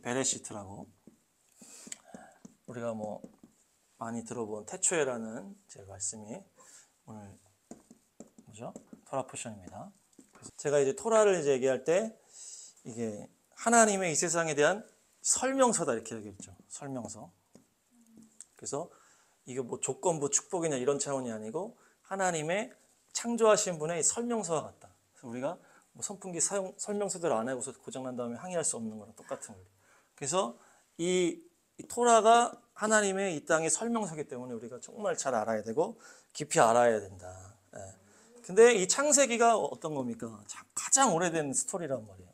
베레시트라고 우리가 뭐 많이 들어본 태초에라는 제 말씀이 오늘 뭐죠? 토라 포션입니다. 제가 이제 토라를 이제 얘기할 때 이게 하나님의 이 세상에 대한 설명서다 이렇게 얘기했죠. 설명서. 그래서 이게 뭐 조건부 축복이냐 이런 차원이 아니고 하나님의 창조하신 분의 설명서와 같다. 그래서 우리가 뭐 선풍기 설명서대로 안 하고서 고장난 다음에 항의할 수 없는 거랑 똑같은 거예요. 그래서 이 토라가 하나님의 이 땅의 설명서이기 때문에 우리가 정말 잘 알아야 되고 깊이 알아야 된다. 예. 근데 이 창세기가 어떤 겁니까? 가장 오래된 스토리란 말이에요.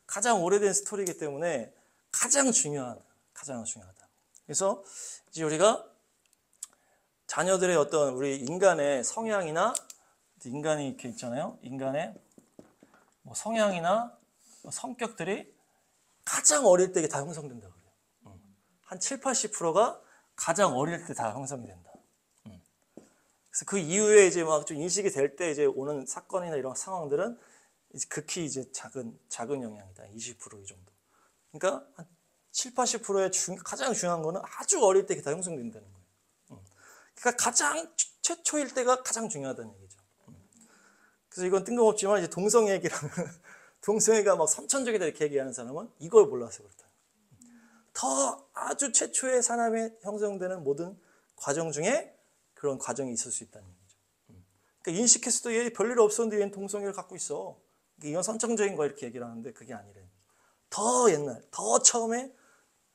가장 오래된 스토리이기 때문에 가장 중요하다. 가장 중요하다. 그래서 이제 우리가 자녀들의 어떤 우리 인간의 성향이나 인간이 이렇게 있잖아요. 인간의 뭐 성향이나 성격들이 가장 어릴 때 다 형성된다고 그래요. 한 7, 80%가 가장 어릴 때 다 형성이 된다. 그래서 그 이후에 이제 막 좀 인식이 될 때 이제 오는 사건이나 이런 상황들은 이제 극히 이제 작은 영향이다. 20% 이 정도. 그러니까 한 7, 80%의 가장 중요한 거는 아주 어릴 때 다 형성된다는 거예요. 그러니까 가장 최초일 때가 가장 중요하다는 얘기죠. 그래서 이건 뜬금없지만 이제 동성 얘기라면 동성애가 막 선천적이다 이렇게 얘기하는 사람은 이걸 몰라서 그렇다. 더 아주 최초의 사람의 형성되는 모든 과정 중에 그런 과정이 있을 수 있다는 얘기죠. 그러니까 인식했어도 얘 별일 없었는데 얘는 동성애를 갖고 있어. 이건 선천적인 거야 이렇게 얘기를 하는데 그게 아니래. 더 옛날, 더 처음에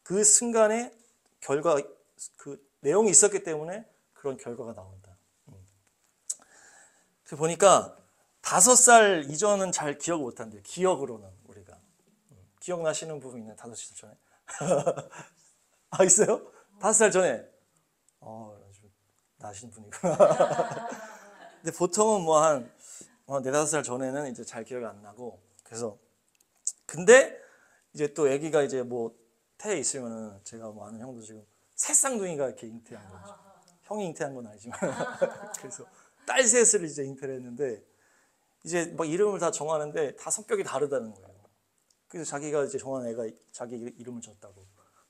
그 순간에 결과, 그 내용이 있었기 때문에 그런 결과가 나온다. 그래서 보니까 5살 이전은 잘 기억 못한대요. 기억으로는 우리가. 기억나시는 부분 있나요? 5살 전에? 아, 있어요? 5살 전에? 아주 나신 분이구나. 근데 보통은 뭐 한 4, 5살 전에는 이제 잘 기억이 안 나고, 그래서 근데 이제 또 아기가 이제 뭐 태에 있으면은 제가 뭐 아는 형도 지금 새 쌍둥이가 이렇게 잉태한 거죠. 형이 잉태한 건 아니지만 그래서 딸 셋을 이제 잉태를 했는데 이제 막 이름을 다 정하는데 다 성격이 다르다는 거예요. 그래서 자기가 이제 정한 애가 자기 이름을 줬다고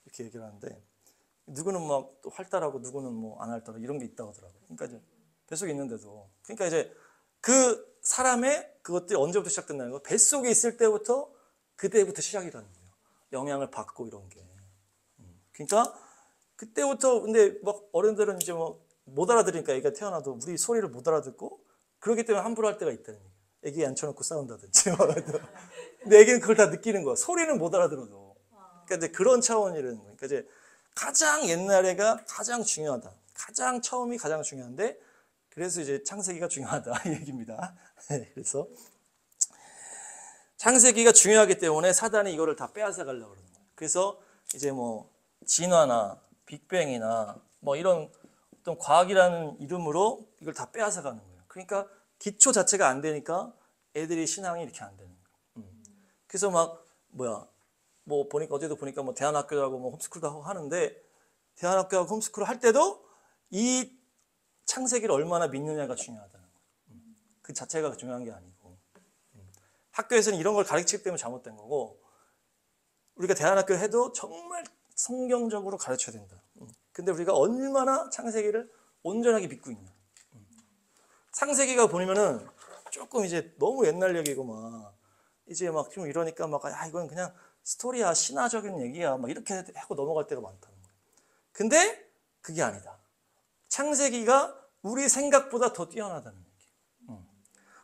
이렇게 얘기를 하는데 누구는 막 또 활달하고 누구는 뭐 안 활달하고 이런 게 있다고 하더라고요. 그러니까 이제 뱃속에 있는데도 그러니까 이제 그 사람의 그것들이 언제부터 시작된다는 거 뱃속에 있을 때부터 그때부터 시작이라는 거예요. 영향을 받고 이런 게. 그러니까 그때부터 근데 막 어른들은 이제 뭐 못 알아들으니까 애가 태어나도 우리 소리를 못 알아듣고 그렇기 때문에 함부로 할 때가 있다는 얘기예요. 애기 앉혀놓고 싸운다든지. 근데 애기는 그걸 다 느끼는 거야. 소리는 못 알아들어도. 그러니까 이제 그런 차원이라는 거예요. 그러니까 이제 가장 옛날에가 가장 중요하다. 가장 처음이 가장 중요한데 그래서 이제 창세기가 중요하다 이 얘기입니다. 그래서 창세기가 중요하기 때문에 사단이 이거를 다 빼앗아 가려고 그러는 거예요. 그래서 이제 뭐 진화나 빅뱅이나 뭐 이런 어떤 과학이라는 이름으로 이걸 다 빼앗아 가는 거예요. 그러니까 기초 자체가 안 되니까 애들이 신앙이 이렇게 안 되는 거예요. 그래서 막 뭐 보니까 어제도 보니까 뭐 대안학교도 하고 뭐 홈스쿨도 하고 하는데 대안학교하고 홈스쿨을 할 때도 이 창세기를 얼마나 믿느냐가 중요하다는 거예요. 그 자체가 중요한 게 아니고 학교에서는 이런 걸 가르치기 때문에 잘못된 거고 우리가 대안학교를 해도 정말 성경적으로 가르쳐야 된다. 근데 우리가 얼마나 창세기를 온전하게 믿고 있냐. 창세기가 보면은 조금 이제 너무 옛날 얘기고 막 이제 막 좀 이러니까 막 이건 그냥 스토리야 신화적인 얘기야 막 이렇게 하고 넘어갈 때가 많다는 거예요. 근데 그게 아니다. 창세기가 우리 생각보다 더 뛰어나다는 얘기예요.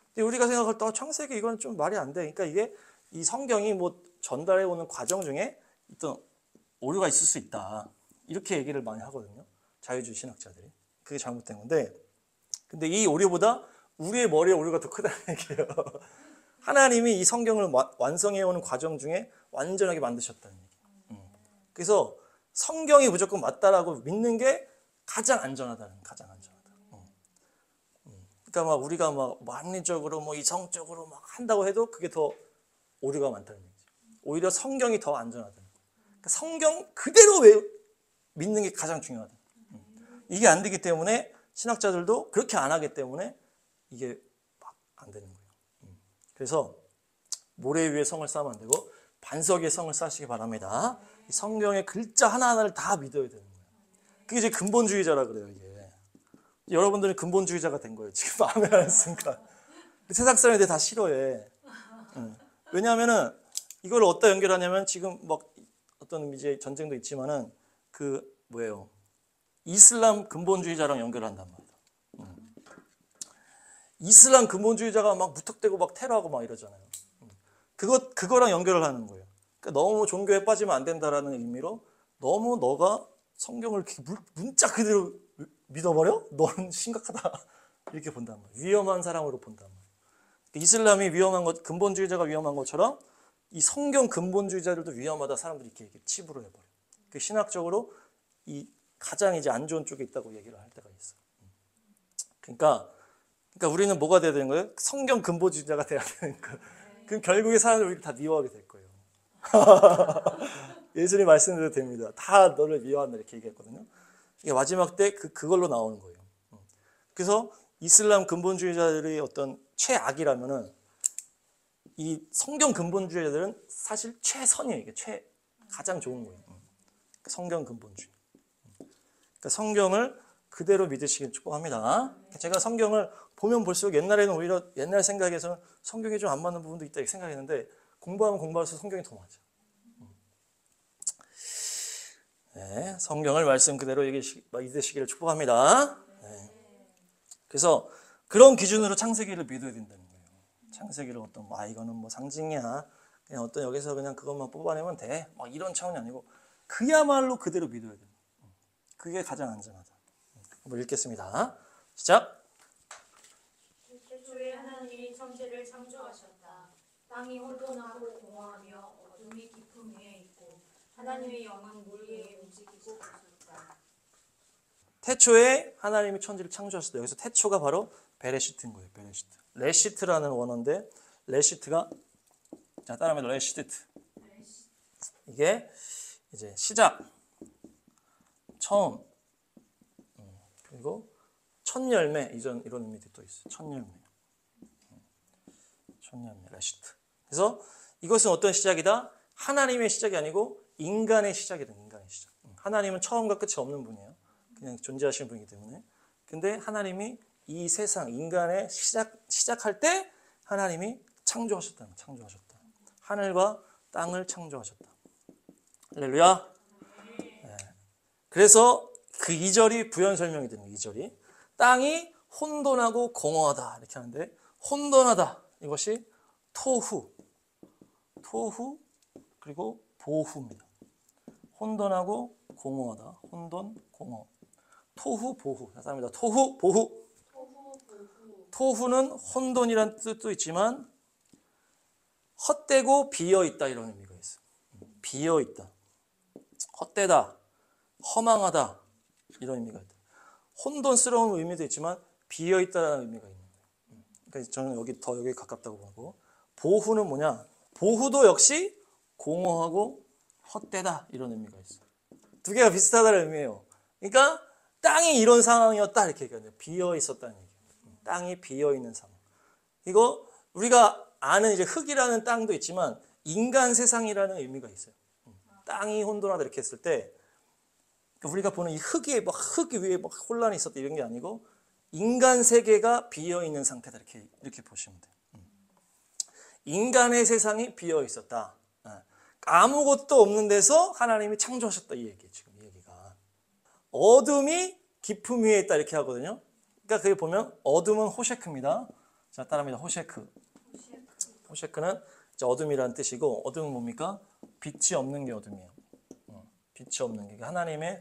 근데 우리가 생각할 때 창세기 이건 좀 말이 안 돼. 그러니까 이게 이 성경이 뭐 전달해 오는 과정 중에 어떤 오류가 있을 수 있다. 이렇게 얘기를 많이 하거든요. 자유주의 신학자들이. 그게 잘못된 건데 근데 이 오류보다 우리의 머리에 오류가 더 크다는 얘기예요. 하나님이 이 성경을 완성해오는 과정 중에 완전하게 만드셨다는 얘기예요. 그래서 성경이 무조건 맞다라고 믿는 게 가장 안전하다는 가장 안전하다. 그러니까 막 우리가 막 합리적으로 뭐 이성적으로 막 한다고 해도 그게 더 오류가 많다는 얘기죠. 오히려 성경이 더 안전하다는 거예요. 그러니까 성경 그대로 믿는 게 가장 중요하다. 이게 안 되기 때문에 신학자들도 그렇게 안 하기 때문에 이게 막 안 되는 거예요. 그래서 모래 위에 성을 쌓으면 안 되고 반석 위에 성을 쌓으시기 바랍니다. 이 성경의 글자 하나하나를 다 믿어야 되는 거예요. 그게 이제 근본주의자라 그래요, 이게. 여러분들은 근본주의자가 된 거예요. 지금 아멘 안 했으니까. 세상 사람들이 다 싫어해. 왜냐하면은 이걸 어디다 연결하냐면 지금 막 어떤 이제 전쟁도 있지만은 그 뭐예요? 이슬람 근본주의자랑 연결한단 말이에요. 이슬람 근본주의자가 막 무턱대고 막 테러하고 막 이러잖아요. 그거랑 연결을 하는 거예요. 그러니까 너무 종교에 빠지면 안 된다라는 의미로 너무 너가 성경을 이렇게 문자 그대로 믿어버려? 너는 심각하다. 이렇게 본단 말이에요. 위험한 사람으로 본단 말이에요. 이슬람이 위험한 것, 근본주의자가 위험한 것처럼 이 성경 근본주의자들도 위험하다. 사람들이 이렇게 치부를 해버려요. 그 신학적으로 이 가장 이제 안 좋은 쪽에 있다고 얘기를 할 때가 있어요. 그러니까 우리는 뭐가 돼야 되는 거예요? 성경 근본주의자가 돼야 되는 거예요. 그럼 결국에 사람들이 우리를 다 미워하게 될 거예요. 예수님 말씀대로 됩니다. 다 너를 미워한다 이렇게 얘기했거든요. 이게 마지막 때 그걸로 나오는 거예요. 그래서 이슬람 근본주의자들의 어떤 최악이라면은 이 성경 근본주의자들은 사실 최선이에요. 이게 가장 좋은 거예요. 성경 근본주의. 그러니까 성경을 그대로 믿으시길 축복합니다. 제가 성경을 보면 볼수록 옛날에는 오히려 옛날 생각에서는 성경이 좀 안 맞는 부분도 있다 이렇게 생각했는데 공부하면 공부할수록 성경이 더 맞아. 네, 성경을 말씀 그대로 믿으시기를 축복합니다. 네. 그래서 그런 기준으로 창세기를 믿어야 된다는 거예요. 창세기를 어떤 이거는 뭐 상징이야. 그냥 어떤 여기서 그냥 그것만 뽑아내면 돼. 막 이런 차원이 아니고 그야말로 그대로 믿어야 돼요. 그게 가장 안전하다. 한번 읽겠습니다. 시작. 태초에 하나님이 천지를 창조하셨다. 땅이 혼돈하고 공허하며 어둠이 깊음 위에 있고 하나님의 영은 물 위에 움직이고 계셨다. 태초에 하나님이 천지를 창조하셨다. 여기서 태초가 바로 베레시트인 거예요. 베레시트. 레시트라는 원어인데 레시트가 자 따라하면 레시트. 이게 이제 시작, 처음, 그리고 첫 열매 이런 의미도 또 있어요. 첫 열매, 레시트. 그래서 이것은 어떤 시작이다? 하나님의 시작이 아니고 인간의 시작이다. 인간의 시작. 하나님은 처음과 끝이 없는 분이에요. 그냥 존재하시는 분이기 때문에. 근데 하나님이 이 세상 인간의 시작할 때 하나님이 창조하셨다. 하늘과 땅을 창조하셨다. 할렐루야. 네. 그래서 그 2절이 부연 설명이 되는 거예요. 2절이 땅이 혼돈하고 공허하다 이렇게 하는데 혼돈하다 이것이 토후 그리고 보후입니다. 혼돈하고 공허하다. 혼돈, 공허. 토후, 보후. 사람이다. 토후, 보후. 토후는 혼돈이란 뜻도 있지만 헛되고 비어있다 이런 의미가 있어요. 비어있다. 헛되다. 허망하다. 이런 의미가 있다. 혼돈스러운 의미도 있지만 비어있다는 의미가 있는 거예요. 그러니까 저는 여기 가깝다고 보고 보후는 뭐냐? 보후도 역시 공허하고 헛되다 이런 의미가 있어요. 두 개가 비슷하다는 의미예요. 그러니까 땅이 이런 상황이었다 이렇게 얘기하네요. 비어 있었다는 얘기예요. 땅이 비어 있는 상황. 이거 우리가 아는 이제 흙이라는 땅도 있지만 인간 세상이라는 의미가 있어요. 땅이 혼돈하다 이렇게 했을 때 우리가 보는 이 흙 위에 막 혼란이 있었다 이런 게 아니고 인간 세계가 비어 있는 상태다 이렇게 보시면 돼요. 인간의 세상이 비어 있었다. 아무것도 없는 데서 하나님이 창조하셨다 이 얘기예요. 지금 이 얘기가 어둠이 깊음 위에 있다 이렇게 하거든요. 그러니까 그게 보면 어둠은 호셰크입니다. 자 따라합니다. 호셰크는 어둠이라는 뜻이고 어둠은 뭡니까? 빛이 없는 게 어둠이에요. 빛이 없는 게 하나님이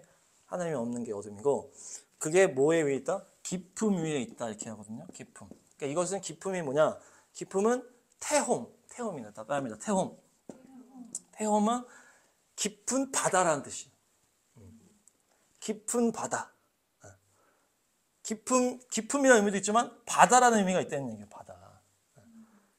없는 게 어둠이고 그게 뭐에 위에 있다? 깊음 위에 있다 이렇게 하거든요. 깊음. 그러니까 이것은 깊음이 뭐냐? 깊음은 태홈입니다. 따라합니다. 태홈은 깊은 바다라는 뜻이에요. 깊은 바다. 깊음이라는 의미도 있지만 바다라는 의미가 있다는 얘기예요. 바다.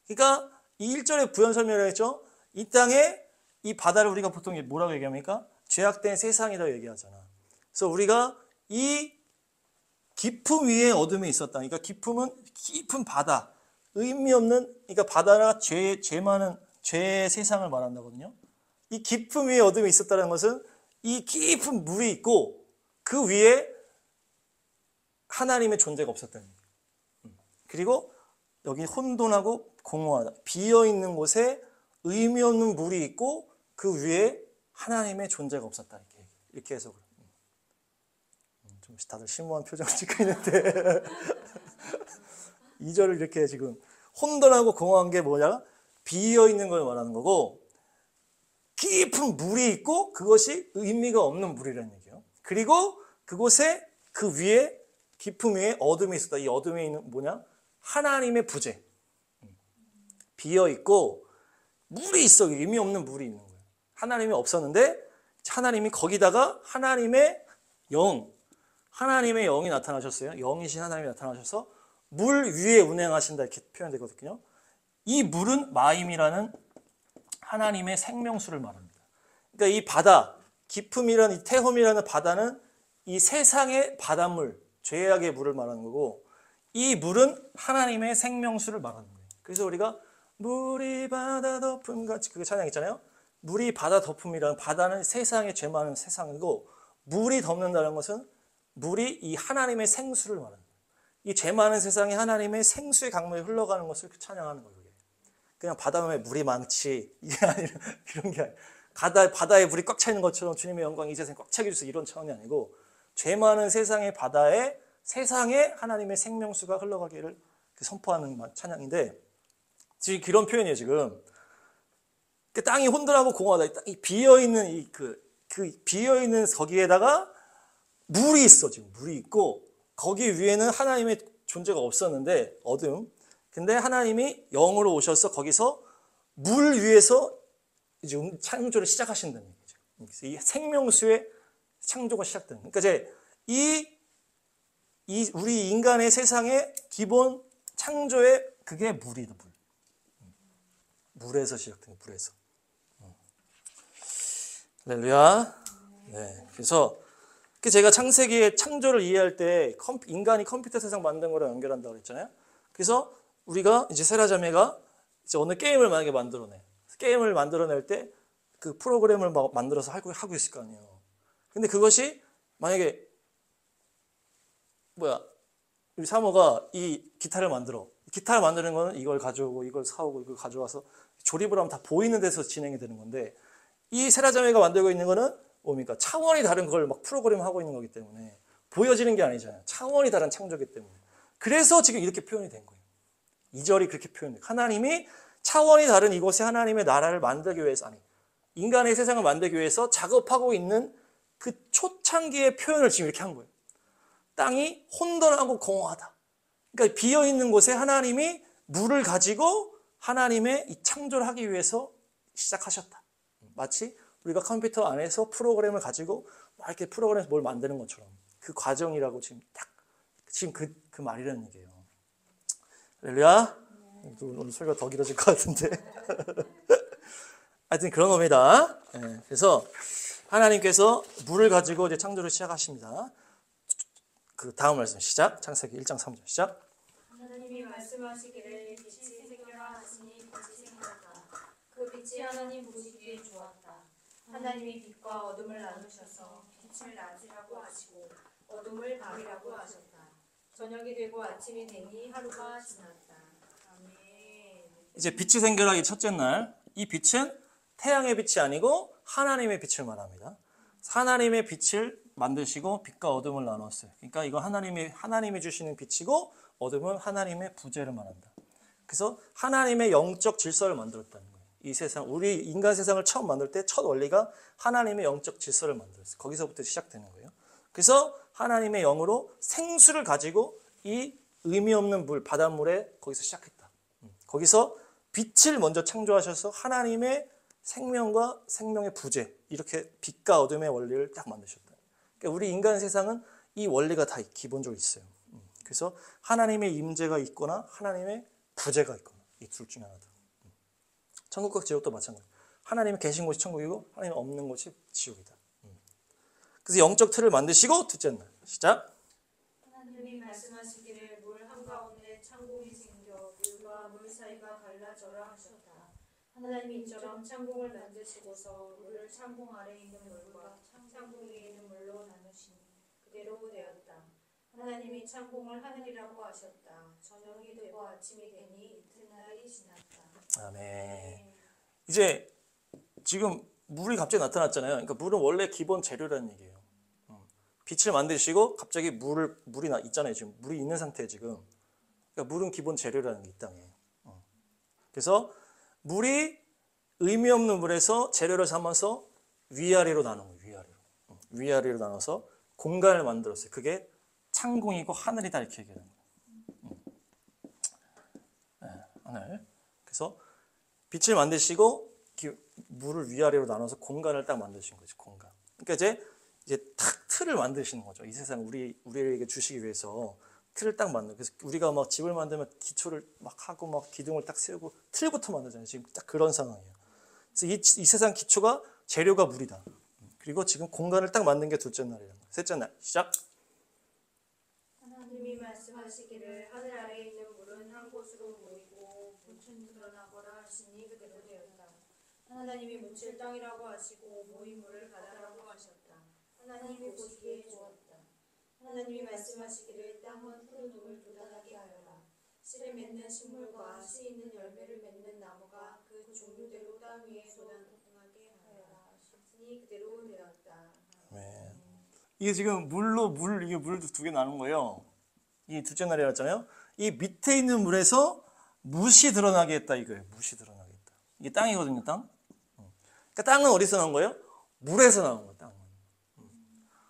그러니까 이 1절에 부연 설명을 했죠. 이 땅에 이 바다를 우리가 보통 뭐라고 얘기합니까? 죄악된 세상이라고 얘기하잖아. 그래서 우리가 이 깊음 위에 어둠이 있었다. 그러니까 깊음은 깊은 바다. 의미 없는, 그러니까 바다나 죄 많은 죄의 세상을 말한다거든요. 이 깊음 위에 어둠이 있었다는 것은 이 깊은 물이 있고 그 위에 하나님의 존재가 없었다는 거예요. 그리고 여기 혼돈하고 공허하다. 비어있는 곳에 의미 없는 물이 있고 그 위에 하나님의 존재가 없었다. 이렇게 해서 그래요. 좀 다들 심오한 표정을 짓고 있는데 2절을 이렇게 지금 혼돈하고 공허한 게 뭐냐? 비어있는 걸 말하는 거고 깊은 물이 있고 그것이 의미가 없는 물이라는 얘기예요. 그리고 그곳에 그 위에 깊음 위에 어둠이 있었다. 이 어둠에 있는 뭐냐? 하나님의 부재. 비어있고 물이 있어. 의미 없는 물이 있는 거예요. 하나님이 없었는데 하나님이 거기다가 하나님의 하나님의 영이 나타나셨어요. 영이신 하나님이 나타나셔서 물 위에 운행하신다 이렇게 표현되거든요. 이 물은 마임이라는 하나님의 생명수를 말합니다. 그러니까 이 바다, 깊음이라는 이 태홈이라는 바다는 이 세상의 바닷물, 죄악의 물을 말하는 거고 이 물은 하나님의 생명수를 말하는 거예요. 그래서 우리가 물이 바다 덮음 같이 그게 찬양 있잖아요. 물이 바다 덮음이라는 바다는 세상의 죄 많은 세상이고 물이 덮는다는 것은 물이 이 하나님의 생수를 말하는 거예요. 이 죄 많은 세상에 하나님의 생수의 강물이 흘러가는 것을 찬양하는 거예요. 그냥 바다에 물이 많지 이게 아니라 이런 게 아니라 바다에 물이 꽉 차 있는 것처럼 주님의 영광이 이 세상에 꽉 차게 해주세요 이런 차원이 아니고 죄 많은 세상의 바다에 세상에 하나님의 생명수가 흘러가기를 선포하는 찬양인데 지금 이런 표현이에요. 지금 땅이 혼돈하고 공허하다. 이 비어있는 그 비어있는 거기에다가 물이 있어. 지금 물이 있고 거기 위에는 하나님의 존재가 없었는데 어둠. 근데 하나님이 영으로 오셔서 거기서 물 위에서 이제 창조를 시작하신다는 얘기죠. 그래서 이 생명수의 창조가 시작되는. 그러니까 이제 이 우리 인간의 세상의 기본 창조의 그게 물이다. 물에서 시작된 물에서. 할렐루야. 네. 그래서 제가 창세기의 창조를 이해할 때 인간이 컴퓨터 세상 만든 거랑 연결한다고 그랬잖아요. 그래서 우리가 이제 세라자매가 이제 어느 게임을 만약에 만들어내. 게임을 만들어낼 때 그 프로그램을 만들어서 하고 있을 거 아니에요. 근데 그것이 만약에 우리 사모가 이 기타를 만들어. 기타를 만드는 거는 이걸 가져오고 이걸 사오고 이걸 가져와서 조립을 하면 다 보이는 데서 진행이 되는 건데 이 세라자매가 만들고 있는 거는 뭡니까? 차원이 다른 걸 막 프로그램하고 있는 거기 때문에 보여지는 게 아니잖아요. 차원이 다른 창조기 때문에. 그래서 지금 이렇게 표현이 된 거예요. 2절이 그렇게 표현돼요. 하나님이 차원이 다른 이곳에 하나님의 나라를 만들기 위해서 인간의 세상을 만들기 위해서 작업하고 있는 그 초창기의 표현을 지금 이렇게 한 거예요. 땅이 혼돈하고 공허하다. 그러니까 비어있는 곳에 하나님이 물을 가지고 하나님의 이 창조를 하기 위해서 시작하셨다. 마치 우리가 컴퓨터 안에서 프로그램을 가지고 막 이렇게 프로그램에서 뭘 만드는 것처럼 그 과정이라고 지금 그 말이라는 얘기예요. 할렐루야. 오늘 설교가 더 길어질 것 같은데. 하여튼 그런 겁니다. 네, 그래서 하나님께서 물을 가지고 이제 창조를 시작하십니다. 그 다음 말씀 시작. 창세기 1장 3절 시작. 하나님이 말씀하시기를 빛이 생겨라 하시니 빛이 생겼다. 그 빛이 하나님 보시기에 좋았다. 하나님이 빛과 어둠을 나누셔서 빛을 낮이라고 하시고 어둠을 밤이라고 하셨다. 저녁이 되고 아침이 되니 하루가 지났다. 아멘. 이제 빛이 생겨라 이 첫째 날. 이 빛은 태양의 빛이 아니고 하나님의 빛을 말합니다. 하나님의 빛을 만드시고 빛과 어둠을 나눴어요. 그러니까 이거 하나님이 주시는 빛이고 어둠은 하나님의 부재를 말한다. 그래서 하나님의 영적 질서를 만들었다는 거예요. 이 세상, 우리 인간 세상을 처음 만들 때 첫 원리가 하나님의 영적 질서를 만들었어요. 거기서부터 시작되는 거예요. 그래서 하나님의 영으로 생수를 가지고 이 의미 없는 물, 바닷물에 거기서 시작했다. 거기서 빛을 먼저 창조하셔서 하나님의 생명과 생명의 부재, 이렇게 빛과 어둠의 원리를 딱 만드셨다. 그러니까 우리 인간 세상은 이 원리가 다 기본적으로 있어요. 그래서 하나님의 임재가 있거나 하나님의 부재가 있거나 이 둘 중에 하나다. 천국과 지옥도 마찬가지. 하나님이 계신 곳이 천국이고 하나님 없는 곳이 지옥이다. 그래서 영적 틀을 만드시고 둘째 날 시작. 하나님이 말씀하시기를 물 한가운데 창공이 생겨 물과 물 사이가 갈라져라 하셨다. 하나님이 이처럼 창공을 만드시고서 물을 창공 아래 있는 물과 창공 위에 있는 물로 나누시니 그대로 되었다. 하나님이 창공을 하늘이라고 하셨다. 저녁이 되고 아침이 되니 이튿날이 지났다. 아멘. 이제 지금 물이 갑자기 나타났잖아요. 그러니까 물은 원래 기본 재료라는 얘기예요. 빛을 만드시고 갑자기 물이 있잖아요. 지금 물이 있는 상태에 지금. 그러니까 물은 기본 재료라는 게 이 땅에. 그래서 물이 의미 없는 물에서 재료를 삼아서 위아래로 나눈 거예요. 위아래로. 위아래로 나눠서 공간을 만들었어요. 그게 창공이고 하늘이다 이렇게 얘기하는 거예요. 네, 하늘. 그래서 빛을 만드시고 물을 위아래로 나눠서 공간을 딱 만드신 거죠. 공간. 그러니까 이제 탁 틀을 만드시는 거죠. 이 세상 우리에게 주시기 위해서 틀을 딱 만들. 그래서 우리가 막 집을 만들면 기초를 막 하고 막 기둥을 딱 세우고 틀부터 만들잖아요. 지금 딱 그런 상황이에요. 그래서 이 세상 기초가 재료가 물이다. 그리고 지금 공간을 딱 만든 게 둘째 날이라는 거예요. 셋째 날 시작. 하나님이 말씀하시기를 하늘 아래에 있는 물은 한 곳으로 모이고 묻힌 드러나거라 하시니 그대로 되었다. 하나님이 묻힐 땅이라고 하시고 모인 물을 바다라고 하셨다. 하나님이 보시기에 좋았다. 하나님이 말씀하시기를 땅은 푸른 놈을 돋아나게 하여라. 씨를 맺는 식물과 씨 있는 열매를 맺는 나무가 그 종류대로 땅 위에 돋아나게 하여라 하시니 그대로 되었다. 네. 이게 지금 이게 물도 두 개 나눈 거예요. 이 둘째 날이라 했잖아요. 이 밑에 있는 물에서 뭇이 드러나게 했다 이거예요. 뭇이 드러나게 했다. 이게 땅이거든요, 땅. 그러니까 땅은 어디서 나온 거예요? 물에서 나온 거예요, 땅은.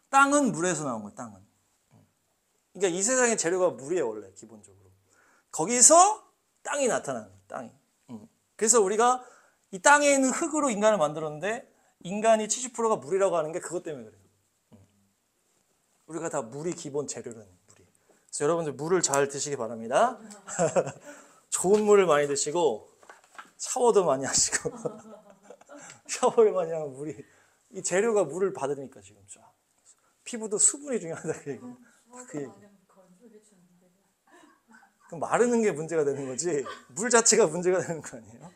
땅은 물에서 나온 거예요, 땅은. 그러니까 이 세상의 재료가 물이에요, 원래 기본적으로. 거기서 땅이 나타나는 거예요, 땅이. 그래서 우리가 이 땅에 있는 흙으로 인간을 만들었는데 인간이 70%가 물이라고 하는 게 그것 때문에 그래요. 우리가 다 물이 기본 재료라는 물이. 그래서 여러분들 물을 잘 드시기 바랍니다. 좋은 물을 많이 드시고 샤워도 많이 하시고 샤워를 많이 하면 이 재료가 물을 받으니까 지금 쫙. 피부도 수분이 중요하다 그 얘기. 그 얘기. 그럼 마르는 게 문제가 되는 거지 물 자체가 문제가 되는 거 아니에요?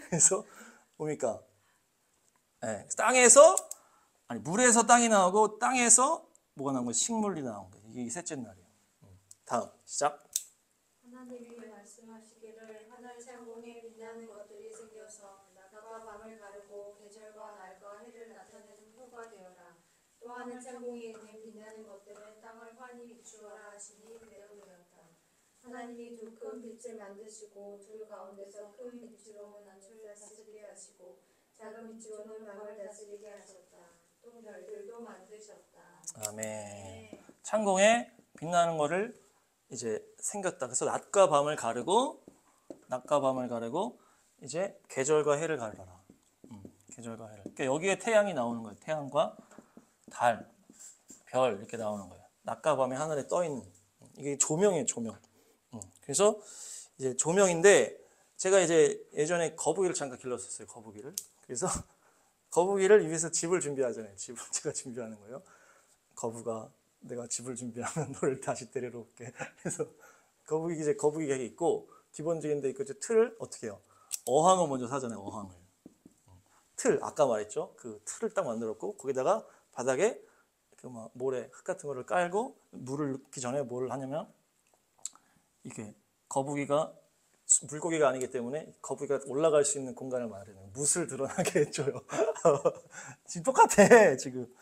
그래서 뭡니까? 네, 물에서 땅이 나오고 땅에서 뭐가 나온 거예요? 식물이 나온 거예요. 이게 셋째 날이에요. 다음 시작. 하나님이 말씀하시기를 하늘 창공에 빛나는 것들이 생겨서 낮과 밤을 가르고 계절과 날과 해를 나타내는 표가 되어라. 또 하늘 창공에 있는 빛나는 것들은 땅을 환히 비추어라 하시니 그대로 되었다. 하나님이 두 큰 빛을 만드시고 둘 가운데서 큰 빛으로 낮을 다스리게 하시고 작은 빛으로는 밤을 다스리게 하셨다. 또 별들도 만드셨다. 아멘. 창공에 빛나는 거를 이제 생겼다. 그래서 낮과 밤을 가르고 이제 계절과 해를 가르라. 계절과 해를. 그러니까 여기에 태양이 나오는 거예요. 태양과 달, 별 이렇게 나오는 거예요. 낮과 밤에 하늘에 떠 있는. 이게 조명이에요, 조명. 그래서 이제 조명인데 제가 이제 예전에 거북이를 잠깐 길렀었어요. 거북이를. 그래서 거북이를 위해서 집을 준비하잖아요. 집을 제가 준비하는 거예요. 거북아, 내가 집을 준비하면 너를 다시 데리러 올게. 그래서 거북이가 있고 기본적인 데 있고 이제 틀을 어떻게 해요? 어항을 먼저 사잖아요. 어항을. 틀 아까 말했죠. 그 틀을 딱 만들었고 거기다가 바닥에 그 막 모래 흙 같은 거를 깔고 물을 넣기 전에 뭘 하냐면 이게 물고기가 아니기 때문에 거북이가 올라갈 수 있는 공간을 마련해요. 뭇을 드러나게 해줘요. 지금 똑같아 지금.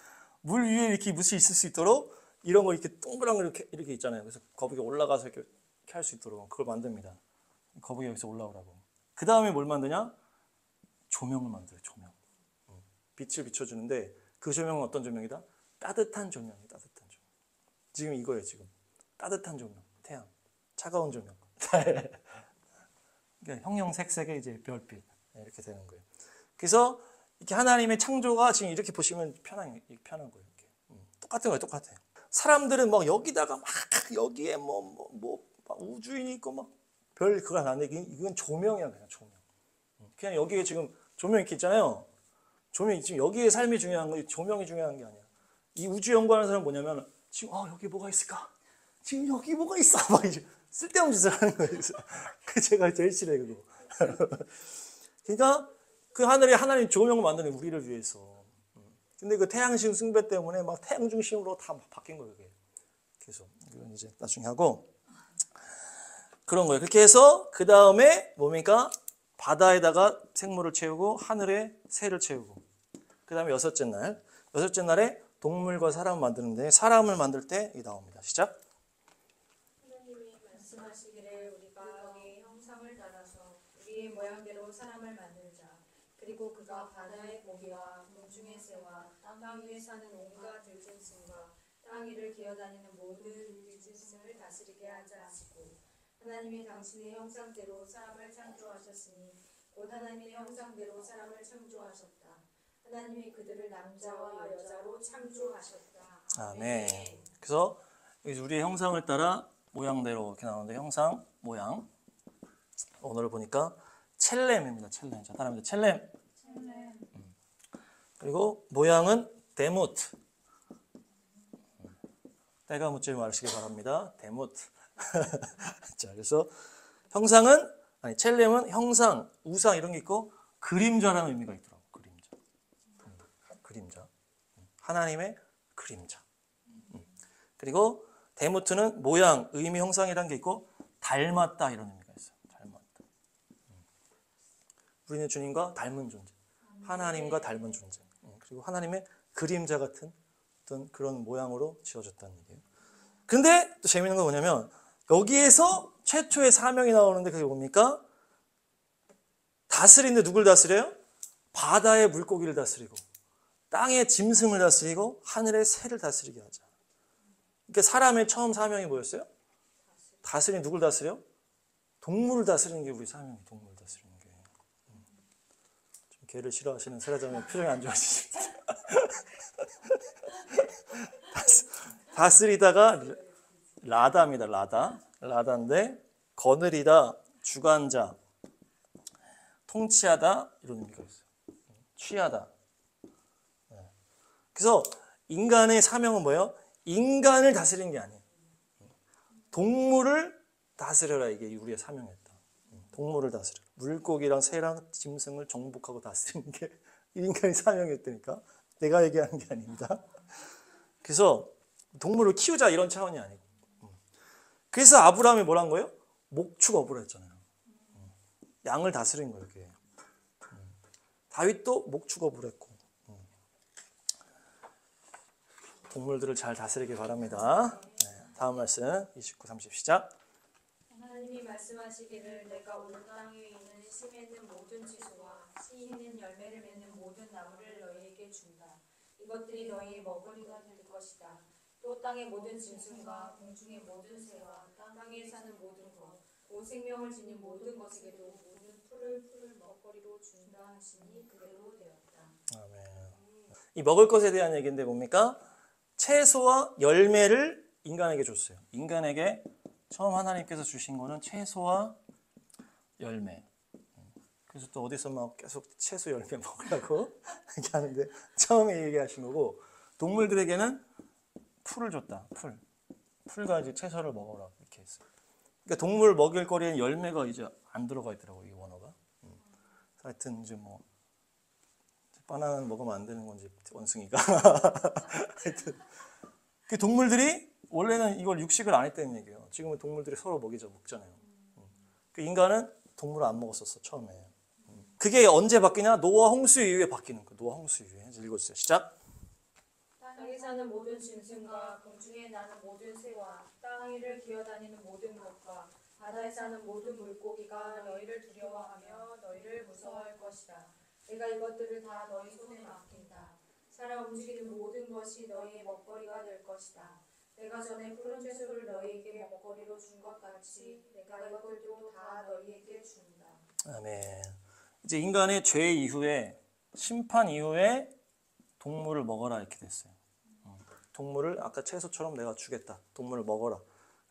물 위에 이렇게 뭇이 있을 수 있도록 이런 거 이렇게 동그란 거 이렇게 있잖아요. 그래서 거북이가 올라가서 이렇게 할 수 있도록 그걸 만듭니다. 거북이가 여기서 올라오라고. 그 다음에 뭘 만드냐? 조명을 만들어요. 조명. 빛을 비춰주는데 그 조명은 어떤 조명이다? 따뜻한 조명이에요. 따뜻한 조명. 지금 이거예요. 지금 따뜻한 조명. 태양. 차가운 조명. 그러니까 형형색색의 이제 별빛 이렇게 되는 거예요. 그래서 이렇게 하나님의 창조가 지금 이렇게 보시면 편한 거예요. 이렇게. 똑같은 거예요. 똑같아요. 사람들은 막 여기다가 막 여기에 막 우주인이 있고 막 별 그거 안 해. 이건 조명이야. 그냥 조명. 그냥 여기에 지금 조명 이렇게 있잖아요. 조명이 지금 여기에 삶이 중요한 거예요. 조명이 중요한 게 아니야. 이 우주 연구하는 사람은 뭐냐면 지금 여기 뭐가 있을까? 지금 여기 뭐가 있어? 막 이제 쓸데없는 짓을 하는 거예요. 제가 제일 싫어요, 그거. 그러니까 그 하늘에 하나님 조명을 만드는 우리를 위해서. 근데 그 태양신 숭배 때문에 막 태양 중심으로 다 막 바뀐 거예요. 그게. 계속. 이건 이제 나중에 하고. 그런 거예요. 그렇게 해서 그 다음에 뭡니까? 바다에다가 생물을 채우고 하늘에 새를 채우고. 그 다음에 여섯째 날에 동물과 사람을 만드는데 사람을 만들 때 이게 나옵니다. 시작. 하나님이 말씀하시기를 우리가 너의 형상을 따라서 우리의 모양대로 사람을 만들자. 그리고 그가 바다의 고기와 공중의 새와 땅 위에 사는 온갖 들짐승과 땅 위를 기어다니는 모든 들짐승을 다스리게 하자 하시고 하나님이 당신의 형상대로 사람을 창조하셨으니 곧 하나님의 형상대로 사람을 창조하셨다. 하나님이 그들을 남자와 여자로 창조하셨다. 아멘. 그래서 우리의 형상을 따라 모양대로 이렇게 나오는데 형상, 모양. 오늘 보니까 첼렘입니다. 첼렘. 자, 따라합니다. 첼렘. 그리고 모양은 데모트. 때가 묻지 마시기 바랍니다. 데모트. 자, 그래서 형상은 첼렘은 형상, 우상 이런 게 있고 그림자라는 의미가 있더라고. 그림자. 하나님의 그림자. 그리고 데모트는 모양, 의미, 형상이라는 게 있고 닮았다 이런 의미가 있어요. 닮았다. 우리는 주님과 닮은 존재. 하나님과 닮은 존재. 그리고 하나님의 그림자 같은 어떤 그런 모양으로 지어졌다는 얘기예요. 근데 또 재밌는 건 뭐냐면 여기에서 최초의 사명이 나오는데 그게 뭡니까? 다스리는데 누굴 다스려요? 바다의 물고기를 다스리고 땅의 짐승을 다스리고 하늘의 새를 다스리게 하자. 그러니까 사람의 처음 사명이 뭐였어요? 다스리는 누굴 다스려? 동물을 다스리는 게 우리 사명이 동물을 다스리는 게. 좀 개를 싫어하시는 세라자매 표정이 안 좋아지시죠? 다스리다가 라다입니다. 라다인데 거느리다, 주관자, 통치하다 이런 의미가 있어요. 취하다. 그래서 인간의 사명은 뭐예요? 인간을 다스리는 게 아니에요. 동물을 다스려라 이게 우리의 사명이었다. 동물을 다스려. 물고기랑 새랑 짐승을 정복하고 다스리는 게 인간의 사명이었다니까. 내가 얘기하는 게 아닙니다. 그래서 동물을 키우자 이런 차원이 아니고. 그래서 아브라함이 뭐란 거예요? 목축업을 했잖아요. 양을 다스린 거예요. 그게. 다윗도 목축업을 했고. 동물들을 잘 다스리길 바랍니다. 다음 말씀 29, 30 시작. 하나님이 말씀하시기를 내가 온 땅에 있는 씨 맺는 모든 채소와 씨 있는 열매를 맺는 모든 나무를 너희에게 준다. 이것들이 너희의 먹거리가 될 것이다. 또 땅의 모든 짐승과 공중의 모든 새와 땅 위에 사는 모든 것, 온 생명을 지닌 모든 것에게도 모든 풀을 먹거리로 준다 하시니 그대로 되었다. 아멘. 이 먹을 것에 대한 얘기인데 뭡니까? 채소와 열매를 인간에게 줬어요. 인간에게 처음 하나님께서 주신 거는 채소와 열매. 그래서 또 어디서 막 계속 채소 열매 먹으라고 이렇게 하는데 처음에 얘기하신 거고 동물들에게는 풀을 줬다. 풀과 이제 채소를 먹어라 이렇게 했어요. 그러니까 동물 먹일 거리에는 열매가 이제 안 들어가 있더라고 이 원어가. 하여튼 이제 뭐 바나나는 먹으면 안 되는 건지 원숭이가 하여튼 그 동물들이 원래는 이걸 육식을 안 했다는 얘기예요. 지금은 동물들이 서로 먹잖아요. 그 인간은 동물을 안 먹었었어 처음에. 그게 언제 바뀌냐? 노아 홍수 이후에 바뀌는 거예요. 노아 홍수 이후에. 읽어주세요. 시작. 땅에 사는 모든 짐승과 공중에 나는 모든 새와 땅 위를 기어다니는 모든 것과 바다에 사는 모든 물고기가 너희를 두려워하며 너희를 무서워할 것이다. 내가 이것들을 다 너희 손에 맡긴다. 살아 움직이는 모든 것이 너희의 먹거리가 될 것이다. 내가 전에 푸른 채소를 너희에게 먹거리로 준 것 같이 내가 이것들도 다 너희에게 준다. 아멘. 이제 인간의 죄 이후에 심판 이후에 동물을 먹어라 이렇게 됐어요. 동물을 아까 채소처럼 내가 주겠다. 동물을 먹어라.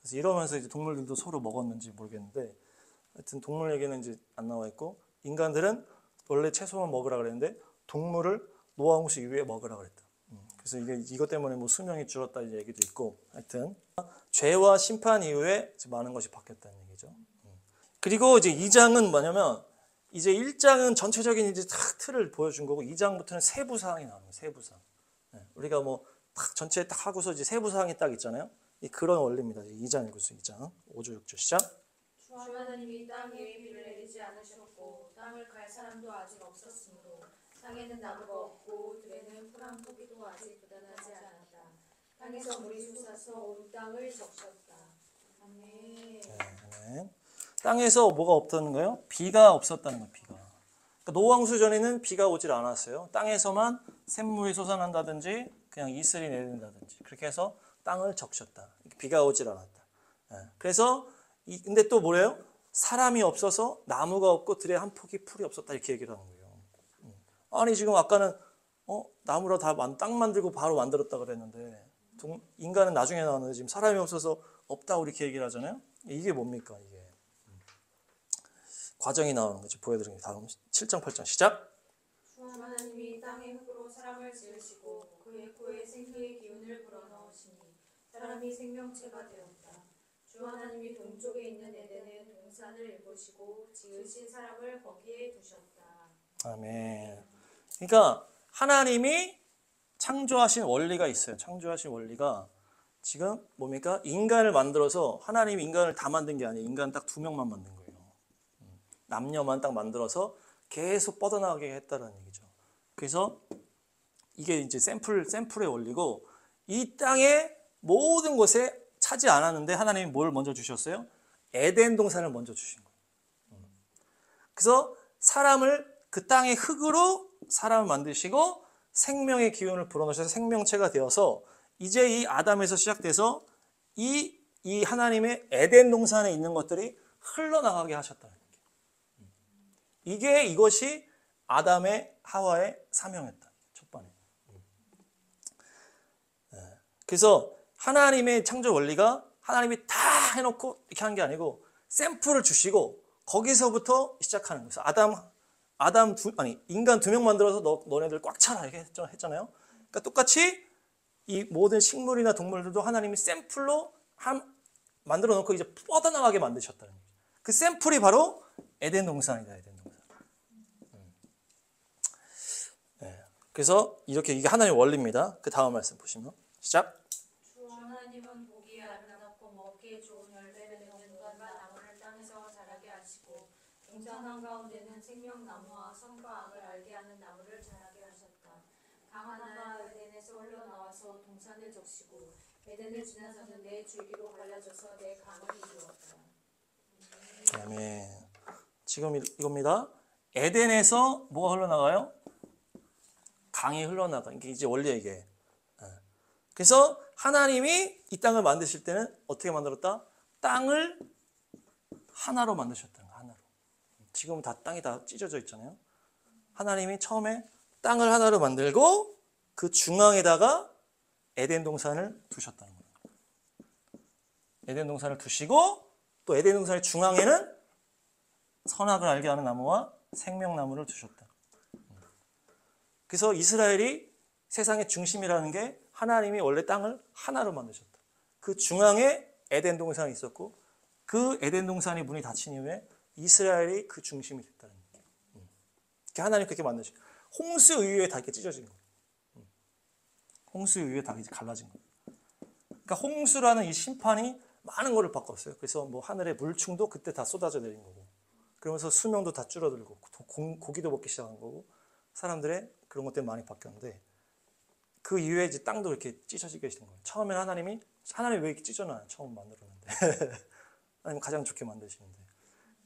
그래서 이러면서 이제 동물들도 서로 먹었는지 모르겠는데 하여튼 동물 얘기는 이제 안 나와 있고 인간들은 원래 채소만 먹으라 그랬는데 동물을 노아 홍수 이후에 먹으라 그랬다. 그래서 이것 때문에 뭐 수명이 줄었다 이 얘기도 있고 하여튼 죄와 심판 이후에 많은 것이 바뀌었다는 얘기죠. 그리고 이제 2장은 뭐냐면 이제 1장은 전체적인 이제 딱 틀을 보여준 거고 2장부터는 세부 사항이 나오는 거예요. 세부 사항. 우리가 뭐 딱 전체 딱 하고서 이제 세부 사항이 딱 있잖아요. 그런 원리입니다. 2장 읽으세요. 2장 5절 6절 시작. 주 하나님이 땅 위에 비를 내리지 않으셨고 땅을 갈 사람도 아직 없었으므로 땅에는 나무가 없고 들에는 풀 한 포기도 아직 돋아나지 않았다. 땅에서 물이 솟아서 온 땅을 적셨다. 아멘. 네. 땅에서 뭐가 없다는 거예요? 비가 없었다는 거예요. 비가. 그러니까 노왕수 전에는 비가 오질 않았어요. 땅에서만 샘물이 솟아난다든지 그냥 이슬이 내린다든지 그렇게 해서 땅을 적셨다. 비가 오질 않았다. 그래서 근데 또 뭐래요? 사람이 없어서 나무가 없고 들에 한 포기 풀이 없었다 이렇게 얘기를 하는 거예요. 아니 지금 아까는 나무로 다 땅 만들고 바로 만들었다 그랬는데 인간은 나중에 나왔는데 지금 사람이 없어서 없다고 이렇게 얘기를 하잖아요. 이게 뭡니까 이게? 과정이 나오는 거죠. 보여드리는 다음 7장 8장 시작. 주 하나님이 땅의 흙으로 사람을 지으시고 그의 코에 생기의 기운을 불어넣으시니 사람이 생명체가 되었다. 주 하나님이 동쪽에 있는 에덴의 동산을 일구시고 지으신 사람을 거기에 두셨다. 아멘. 그러니까 하나님이 창조하신 원리가 있어요. 창조하신 원리가 지금 뭡니까? 인간을 만들어서 하나님이 인간을 다 만든 게 아니에요. 인간 딱 2명만 만든 거예요. 남녀만 딱 만들어서 계속 뻗어나가게 했다는 얘기죠. 그래서 이게 이제 샘플의 원리고 이 땅의 모든 곳에 차지 않았는데 하나님이 뭘 먼저 주셨어요? 에덴 동산을 먼저 주신 거예요. 그래서 사람을 그 땅의 흙으로 사람을 만드시고 생명의 기운을 불어넣으셔서 생명체가 되어서 이제 이 아담에서 시작돼서 이 하나님의 에덴 동산에 있는 것들이 흘러나가게 하셨다는 거예요. 이것이 아담의 하와의 사명이었다. 첫 번째. 그래서 하나님의 창조 원리가 하나님이 다 해놓고 이렇게 한 게 아니고 샘플을 주시고 거기서부터 시작하는 거예요. 인간 2명 만들어서 너네들 꽉 차라 이렇게 했잖아요. 그러니까 똑같이 이 모든 식물이나 동물들도 하나님이 샘플로 만들어 놓고 이제 뻗어나가게 만드셨다는 거예요. 그 샘플이 바로 에덴 동산이다. 에덴 동산. 그래서 이게 하나님의 원리입니다. 그 다음 말씀 보시면 시작. 주 하나님은 보기에 아름답고 먹기에 좋은 열매를 맺는 것과 나무를 땅에서 자라게 하시고 동산 한가운데는 생명나무와 선과 악을 알게 하는 나무를 자라게 하셨다. 강 하나가 에덴에서 흘러나와서 동산을 적시고 에덴을 지나서는 내 줄기로 갈라져서 내 강을 이루었다. 아멘. 지금 이겁니다. 에덴에서 뭐가 흘러나가요? 강이 흘러나가. 이게 이제 원리야 이게. 그래서 하나님이 이 땅을 만드실 때는 어떻게 만들었다? 땅을 하나로 만드셨다는 거야. 하나로. 지금은 땅이 다 찢어져 있잖아요. 하나님이 처음에 땅을 하나로 만들고 그 중앙에다가 에덴 동산을 두셨다는 거예요. 에덴 동산을 두시고 또 에덴 동산의 중앙에는 선악을 알게 하는 나무와 생명나무를 두셨다. 그래서 이스라엘이 세상의 중심이라는 게 하나님이 원래 땅을 하나로 만드셨다. 그 중앙에 에덴 동산이 있었고 그 에덴 동산이 문이 닫힌 이후에 이스라엘이 그 중심이 됐다는 얘기예요. 하나님 그렇게 만드신 거예요. 홍수 이후에 다 이렇게 찢어진 거예요. 홍수 이후에 다 이제 갈라진 거예요. 그러니까 홍수라는 이 심판이 많은 거를 바꿨어요. 그래서 뭐 하늘의 물충도 그때 다 쏟아져 내린 거고 그러면서 수명도 다 줄어들고 고기도 먹기 시작한 거고 사람들의 그런 것 때문에 많이 바뀌었는데 그 이후에 이제 땅도 이렇게 찢어지게 된 거예요. 처음에는 하나님이 왜 이렇게 찢어놔요? 처음 만들었는데 하나님 가장 좋게 만드시는데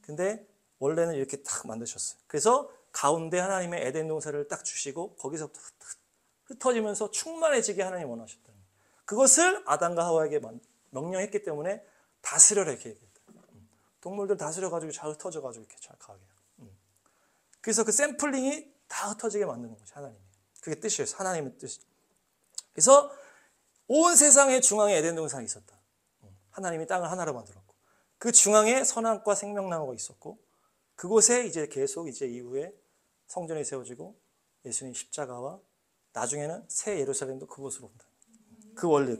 근데 원래는 이렇게 딱 만드셨어요. 그래서 가운데 하나님의 에덴 동산을 딱 주시고 거기서부터 흩어지면서 충만해지게 하나님 원하셨다는 거예요. 그것을 아담과 하와에게 명령했기 때문에 다스려라 이렇게 얘기했다. 동물들 다스려가지고 잘 흩어져가지고 이렇게 잘 가게. 그래서 그 샘플링이 다 흩어지게 만드는 거죠. 하나님이. 그게 뜻이에요. 하나님의 뜻이. 그래서 온 세상의 중앙에 에덴 동산이 있었다. 하나님이 땅을 하나로 만들었고 그 중앙에 선악과 생명나무가 있었고 그곳에 이제 계속 이제 이후에 성전이 세워지고 예수님 십자가와 나중에는 새 예루살렘도 그곳으로 온다. 그 원리.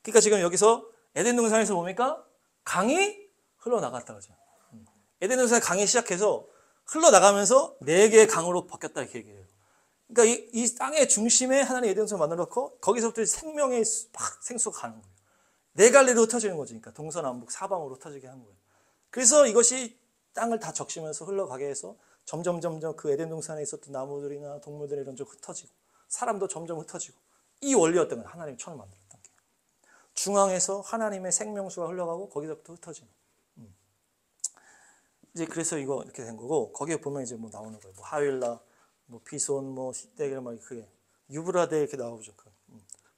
그러니까 지금 여기서 에덴 동산에서 뭡니까? 강이 흘러나갔다 그러죠. 에덴 동산의 강이 시작해서 흘러나가면서 4개의 강으로 바뀌었다 이렇게 얘기해요. 그러니까 이 땅의 중심에 하나님 에덴 동산을 만들어놓고 거기서부터 생명의 막 생수가 가는 거예요. 4갈래로 흩어지는 거지. 그러니까 동서남북 사방으로 흩어지게 한 거예요. 그래서 이것이 땅을 다 적시면서 흘러가게 해서 점점 그 에덴 동산에 있었던 나무들이나 동물들이 이런 쪽 흩어지고 사람도 점점 흩어지고 이 원리였던 거예요. 하나님이 처음 만들었던 게. 중앙에서 하나님의 생명수가 흘러가고 거기서부터 흩어지는. 이제 그래서 이거 이렇게 된 거고 거기에 보면 이제 뭐 나오는 거예요. 뭐 하윌라, 뭐 비손, 뭐 시떼겔 막 그게 유브라데 이렇게 나오죠.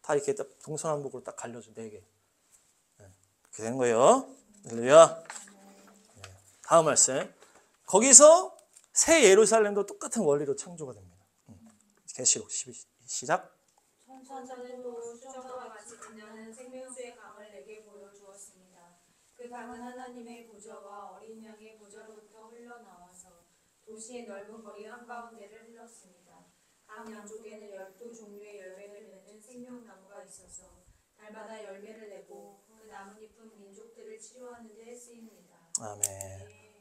다 이렇게 딱 동서남북으로 딱 갈려져 4개. 네. 이렇게 되는 거예요. 할렐루야. 네. 다음 말씀. 거기서 새 예루살렘도 똑같은 원리로 창조가 됩니다. 계시록 12 시작. 천사는 또 수정과 같이 빛나는 생명수의 강을 내게 보여주었습니다. 그 강은 하나님의 보좌와 어린 양의 보좌로부터 흘러나와서 도시의 넓은 거리 한가운데를 흘렀습니다. 강 양쪽에는 12종류의 열매를 맺는 생명나무가 있어서 달마다 열매를 내고 그 나뭇잎은 민족들을 치료하는 데 쓰입니다. 아멘.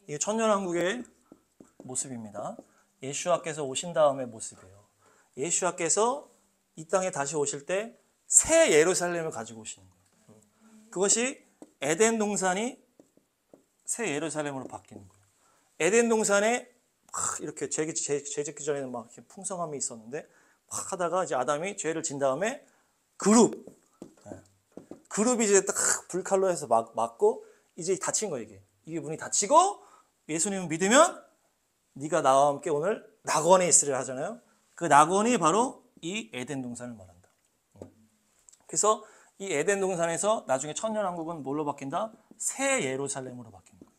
이게 천년왕국의 모습입니다. 예수와께서 오신 다음의 모습이에요. 예수와께서 이 땅에 다시 오실 때 새 예루살렘을 가지고 오시는 거예요. 그것이 에덴 동산이 새 예루살렘으로 바뀌는 거예요. 에덴 동산에 막 이렇게 죄 짓기 전에는 막 이렇게 풍성함이 있었는데 막 하다가 이제 아담이 죄를 진 다음에 그룹이 이제 딱 불칼로 해서 막고 이제 다친 거예요. 이게 문이 닫히고 예수님을 믿으면 네가 나와 함께 오늘 낙원에 있으리라 하잖아요. 그 낙원이 바로 이 에덴 동산을 말한다. 그래서 이 에덴 동산에서 나중에 천년왕국은 뭘로 바뀐다? 새 예루살렘으로 바뀐 거예요.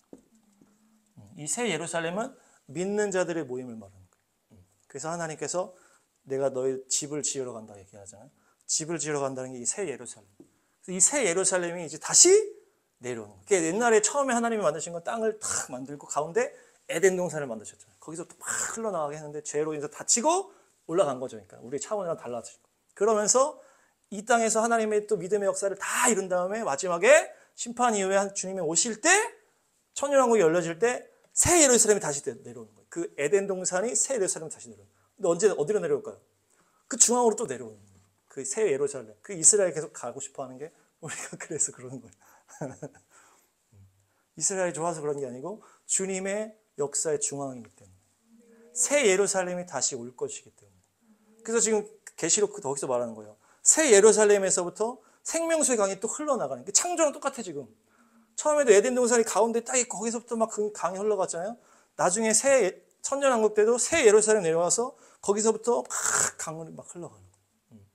이 새 예루살렘은 믿는 자들의 모임을 말하는 거예요. 그래서 하나님께서 내가 너희 집을 지으러 간다 얘기하잖아요. 집을 지으러 간다는 게 이 새 예루살렘. 이 새 예루살렘이 이제 다시 내려오는 거예요. 그러니까 옛날에 처음에 하나님이 만드신 건 땅을 탁 만들고 가운데 에덴 동산을 만드셨잖아요. 거기서 또 막 흘러나가게 했는데 죄로 인해서 다치고 올라간 거죠. 그러니까 우리의 차원이랑 달라지고. 그러면서 이 땅에서 하나님의 또 믿음의 역사를 다 이룬 다음에 마지막에 심판 이후에 주님이 오실 때 천년왕국이 열려질 때 새 예루살렘이 다시 내려오는 거예요. 그 에덴 동산이 새 예루살렘이 다시 내려오는 거예요. 근데 언제 어디로 내려올까요? 그 중앙으로 또 내려오는 거예요. 그 새 예루살렘. 그 이스라엘 계속 가고 싶어 하는 게 우리가 그래서 그러는 거예요. 이스라엘이 좋아서 그런 게 아니고 주님의 역사의 중앙이기 때문에 새 예루살렘이 다시 올 것이기 때문에. 그래서 지금 계시록 거기서 말하는 거예요. 새 예루살렘에서부터 생명수의 강이 또 흘러나가는 게 창조랑 똑같아 지금. 처음에도 에덴 동산이 가운데 딱 있고 거기서부터 막 그 강이 흘러갔잖아요. 나중에 새 천년왕국 때도 새 예루살렘 내려와서 거기서부터 막 강을 막 흘러가는 거예요.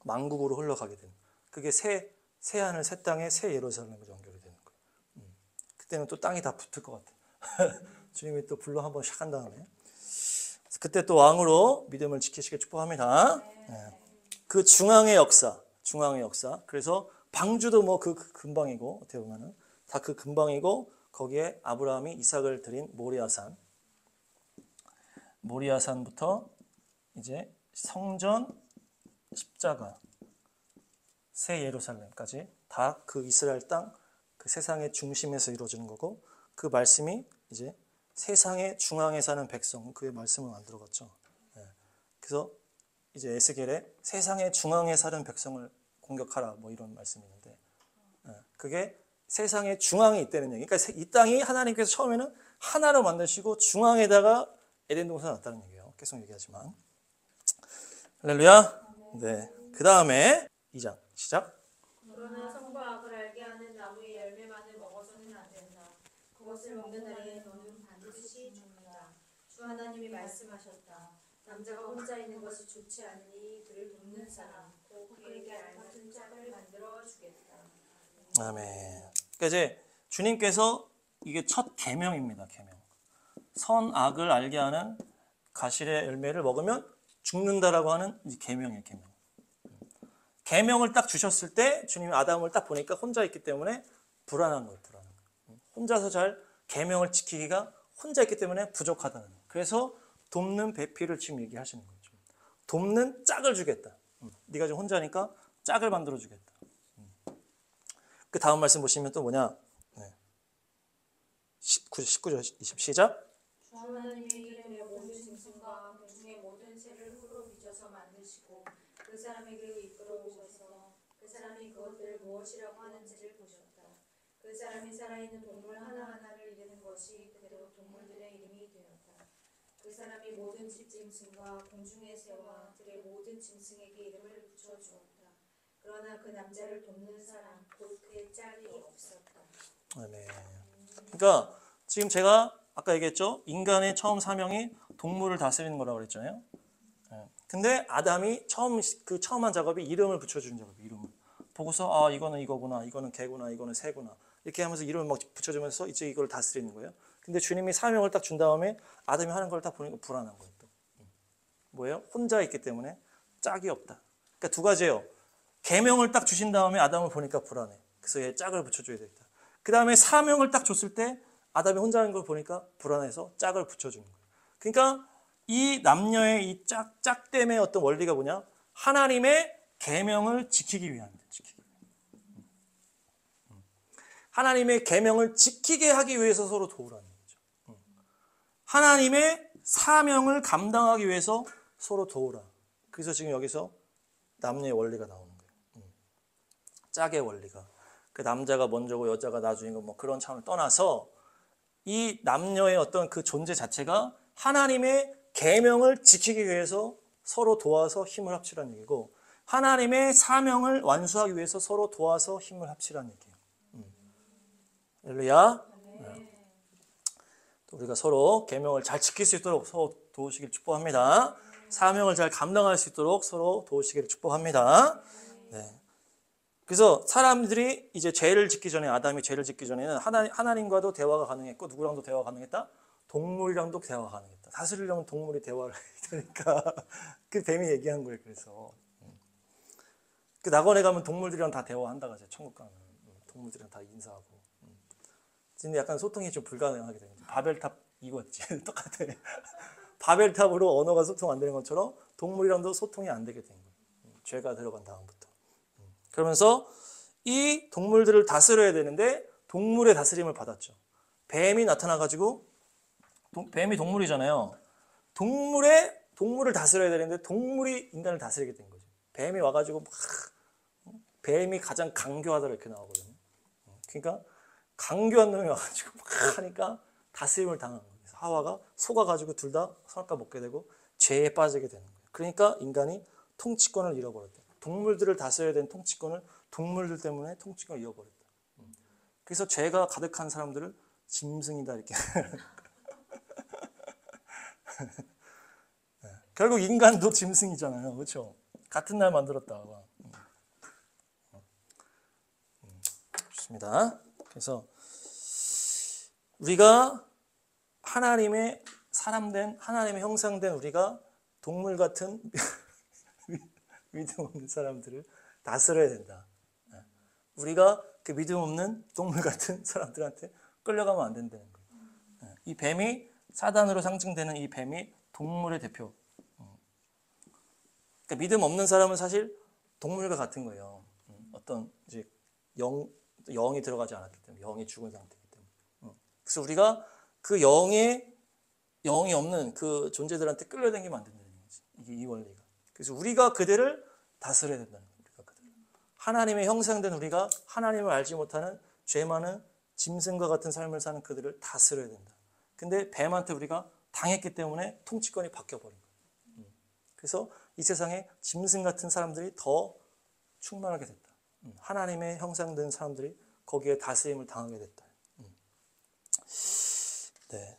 만국으로 흘러가게 되는. 그게 새 하늘 새 땅에 새 예루살렘으로 연결이 되는 거예요. 그때는 또 땅이 다 붙을 것 같아. 주님이 또 불러 한번 샥 한 다음에 그때 또 왕으로 믿음을 지키시길 축복합니다. 네. 그 중앙의 역사. 그래서 방주도 뭐 그 근방이고 어떻게 보면은 다 그 근방이고 거기에 아브라함이 이삭을 드린 모리아산부터 이제 성전, 십자가, 새 예루살렘까지 다 그 이스라엘 땅, 그 세상의 중심에서 이루어지는 거고 그 말씀이 이제 세상의 중앙에 사는 백성 그의 말씀을 만들어갔죠. 그래서 이제 에스겔에 세상의 중앙에 사는 백성을 공격하라 뭐 이런 말씀이 있는데 그게 세상의 중앙에 있다는 얘기. 그러니까 이 땅이 하나님께서 처음에는 하나로 만드시고 중앙에다가 에덴 동산을 놨다는 얘기예요. 계속 얘기하지만 할렐루야. 네. 그 다음에 2장 시작. 그러나 선과 악을 알게 하는 나무의 열매만을 먹어서는 안 된다. 그것을 먹는 날에 너는 반드시 죽는다. 주 하나님이 말씀하셨다. 남자가 혼자 있는 것이 좋지 않으니 그를 돕는 사람 곧 그에게 알맞은 짝을 만들어 주겠다. 아멘. 그러니까 이제 주님께서 이게 첫 계명입니다. 계명. 선악을 알게 하는 가실의 열매를 먹으면 죽는다라고 하는 계명이에요. 계명. 계명을 딱 주셨을 때 주님이 아담을 딱 보니까 혼자 있기 때문에 불안한 거예요. 혼자서 잘 계명을 지키기가 혼자 있기 때문에 부족하다는 거예요. 그래서 돕는 배필을 지금 얘기하시는 거죠. 돕는 짝을 주겠다. 네가 지금 혼자니까 짝을 만들어 주겠다. 그 다음 말씀 보시면 또 뭐냐? 19절 20 시작. 주 하나님의 이름의 모든 짐승과 공중의 모든 새를 흙으로 빚어서 만드시고 그 사람에게 이끌어 오셔서 그 사람이 그것들을 무엇이라고 하는지를 보셨다. 그 사람이 살아있는 동물 하나하나를 이르는 것이 그대로 동물들의 이름이 되었다. 그 사람이 모든 집짐승과 공중의 새와 들의 모든 짐승에게 이름을 붙여주었다. 그러나 그 남자를 돕는 사람 곧 그의 짝이 없었다. 아멘. 그러니까 지금 제가 아까 얘기했죠. 인간의 처음 사명이 동물을 다스리는 거라고 그랬잖아요. 근데 아담이 처음 한 작업이 이름을 붙여주는 작업이에요. 이름을 보고서 이거는 이거구나, 이거는 개구나, 이거는 새구나 이렇게 하면서 이름을 막 붙여주면서 이제 이걸 다스리는 거예요. 근데 주님이 사명을 딱 준 다음에 아담이 하는 걸 딱 보니까 불안한 거예요. 또 뭐예요? 혼자 있기 때문에 짝이 없다. 그러니까 두 가지예요. 계명을 딱 주신 다음에 아담을 보니까 불안해. 그래서 얘 짝을 붙여줘야 되겠다. 그 다음에 사명을 딱 줬을 때 아담이 혼자 하는 걸 보니까 불안해서 짝을 붙여주는 거예요. 그러니까 이 남녀의 이 짝됨의 어떤 원리가 뭐냐? 하나님의 계명을 지키기 위함이다. 하나님의 계명을 지키게 하기 위해서 서로 도우라는 거죠. 하나님의 사명을 감당하기 위해서 서로 도우라. 그래서 지금 여기서 남녀의 원리가 나오는 거예요. 짝의 원리가. 그 남자가 먼저고 여자가 나중이고 뭐 그런 차원을 떠나서 이 남녀의 어떤 그 존재 자체가 하나님의 계명을 지키기 위해서 서로 도와서 힘을 합치라는 얘기고 하나님의 사명을 완수하기 위해서 서로 도와서 힘을 합치라는 얘기예요. 할렐루야. 또 우리가 서로 계명을 잘 지킬 수 있도록 서로 도우시기를 축복합니다. 사명을 잘 감당할 수 있도록 서로 도우시기를 축복합니다. 네. 그래서 사람들이 이제 죄를 짓기 전에 아담이 죄를 짓기 전에는 하나님과도 대화가 가능했고 누구랑도 대화가 가능했다? 동물이랑도 대화가 가능했다. 다스리려면 동물이 대화를 해야 되니까 그 뱀이 얘기한 거예요. 그래서 그 낙원에 가면 동물들이랑 다 대화한다 가죠. 천국 가면 동물들이랑 다 인사하고. 근데 약간 소통이 좀 불가능하게 됩니다. 바벨탑 이거지. 똑같아. 바벨탑으로 언어가 소통 안 되는 것처럼 동물이랑도 소통이 안 되게 된 거예요. 죄가 들어간 다음부터. 그러면서 이 동물들을 다스려야 되는데 동물의 다스림을 받았죠. 뱀이 나타나가지고 뱀이 동물이잖아요. 동물을 다스려야 되는데 동물이 인간을 다스리게 된 거죠. 뱀이 와가지고 막 뱀이 가장 강교하다 이렇게 나오거든요. 그러니까 강교한 놈이 와가지고 막 하니까 다스림을 당한 거예요. 하와가 속아가지고 둘 다 선악과 먹게 되고 죄에 빠지게 되는 거예요. 그러니까 인간이 통치권을 잃어버렸다. 동물들을 다스려야 되는 통치권을 동물들 때문에 통치권을 잃어버렸다. 그래서 죄가 가득한 사람들을 짐승이다 이렇게. 결국 인간도 짐승이잖아요. 그렇죠? 같은 날 만들었다. 좋습니다. 그래서 우리가 하나님의 사람된 하나님의 형상된 우리가 동물 같은 믿음 없는 사람들을 다스려야 된다. 우리가 그 믿음 없는 동물 같은 사람들한테 끌려가면 안 된다는 거예요. 이 뱀이 사단으로 상징되는 이 뱀이 동물의 대표. 그러니까 믿음 없는 사람은 사실 동물과 같은 거예요. 어떤 이제 영이 들어가지 않았기 때문에 영이 죽은 상태이기 때문에. 그래서 우리가 그 영이 없는 그 존재들한테 끌려다니면 안 된다는 거지. 이게 이 원리가. 그래서 우리가 그들을 다스려야 된다는 거예요. 하나님의 형상된 우리가 하나님을 알지 못하는 죄 많은 짐승과 같은 삶을 사는 그들을 다스려야 된다. 근데 뱀한테 우리가 당했기 때문에 통치권이 바뀌어버린 거예요. 그래서 이 세상에 짐승 같은 사람들이 더 충만하게 됐다. 하나님의 형상된 사람들이 거기에 다스림을 당하게 됐다. 네.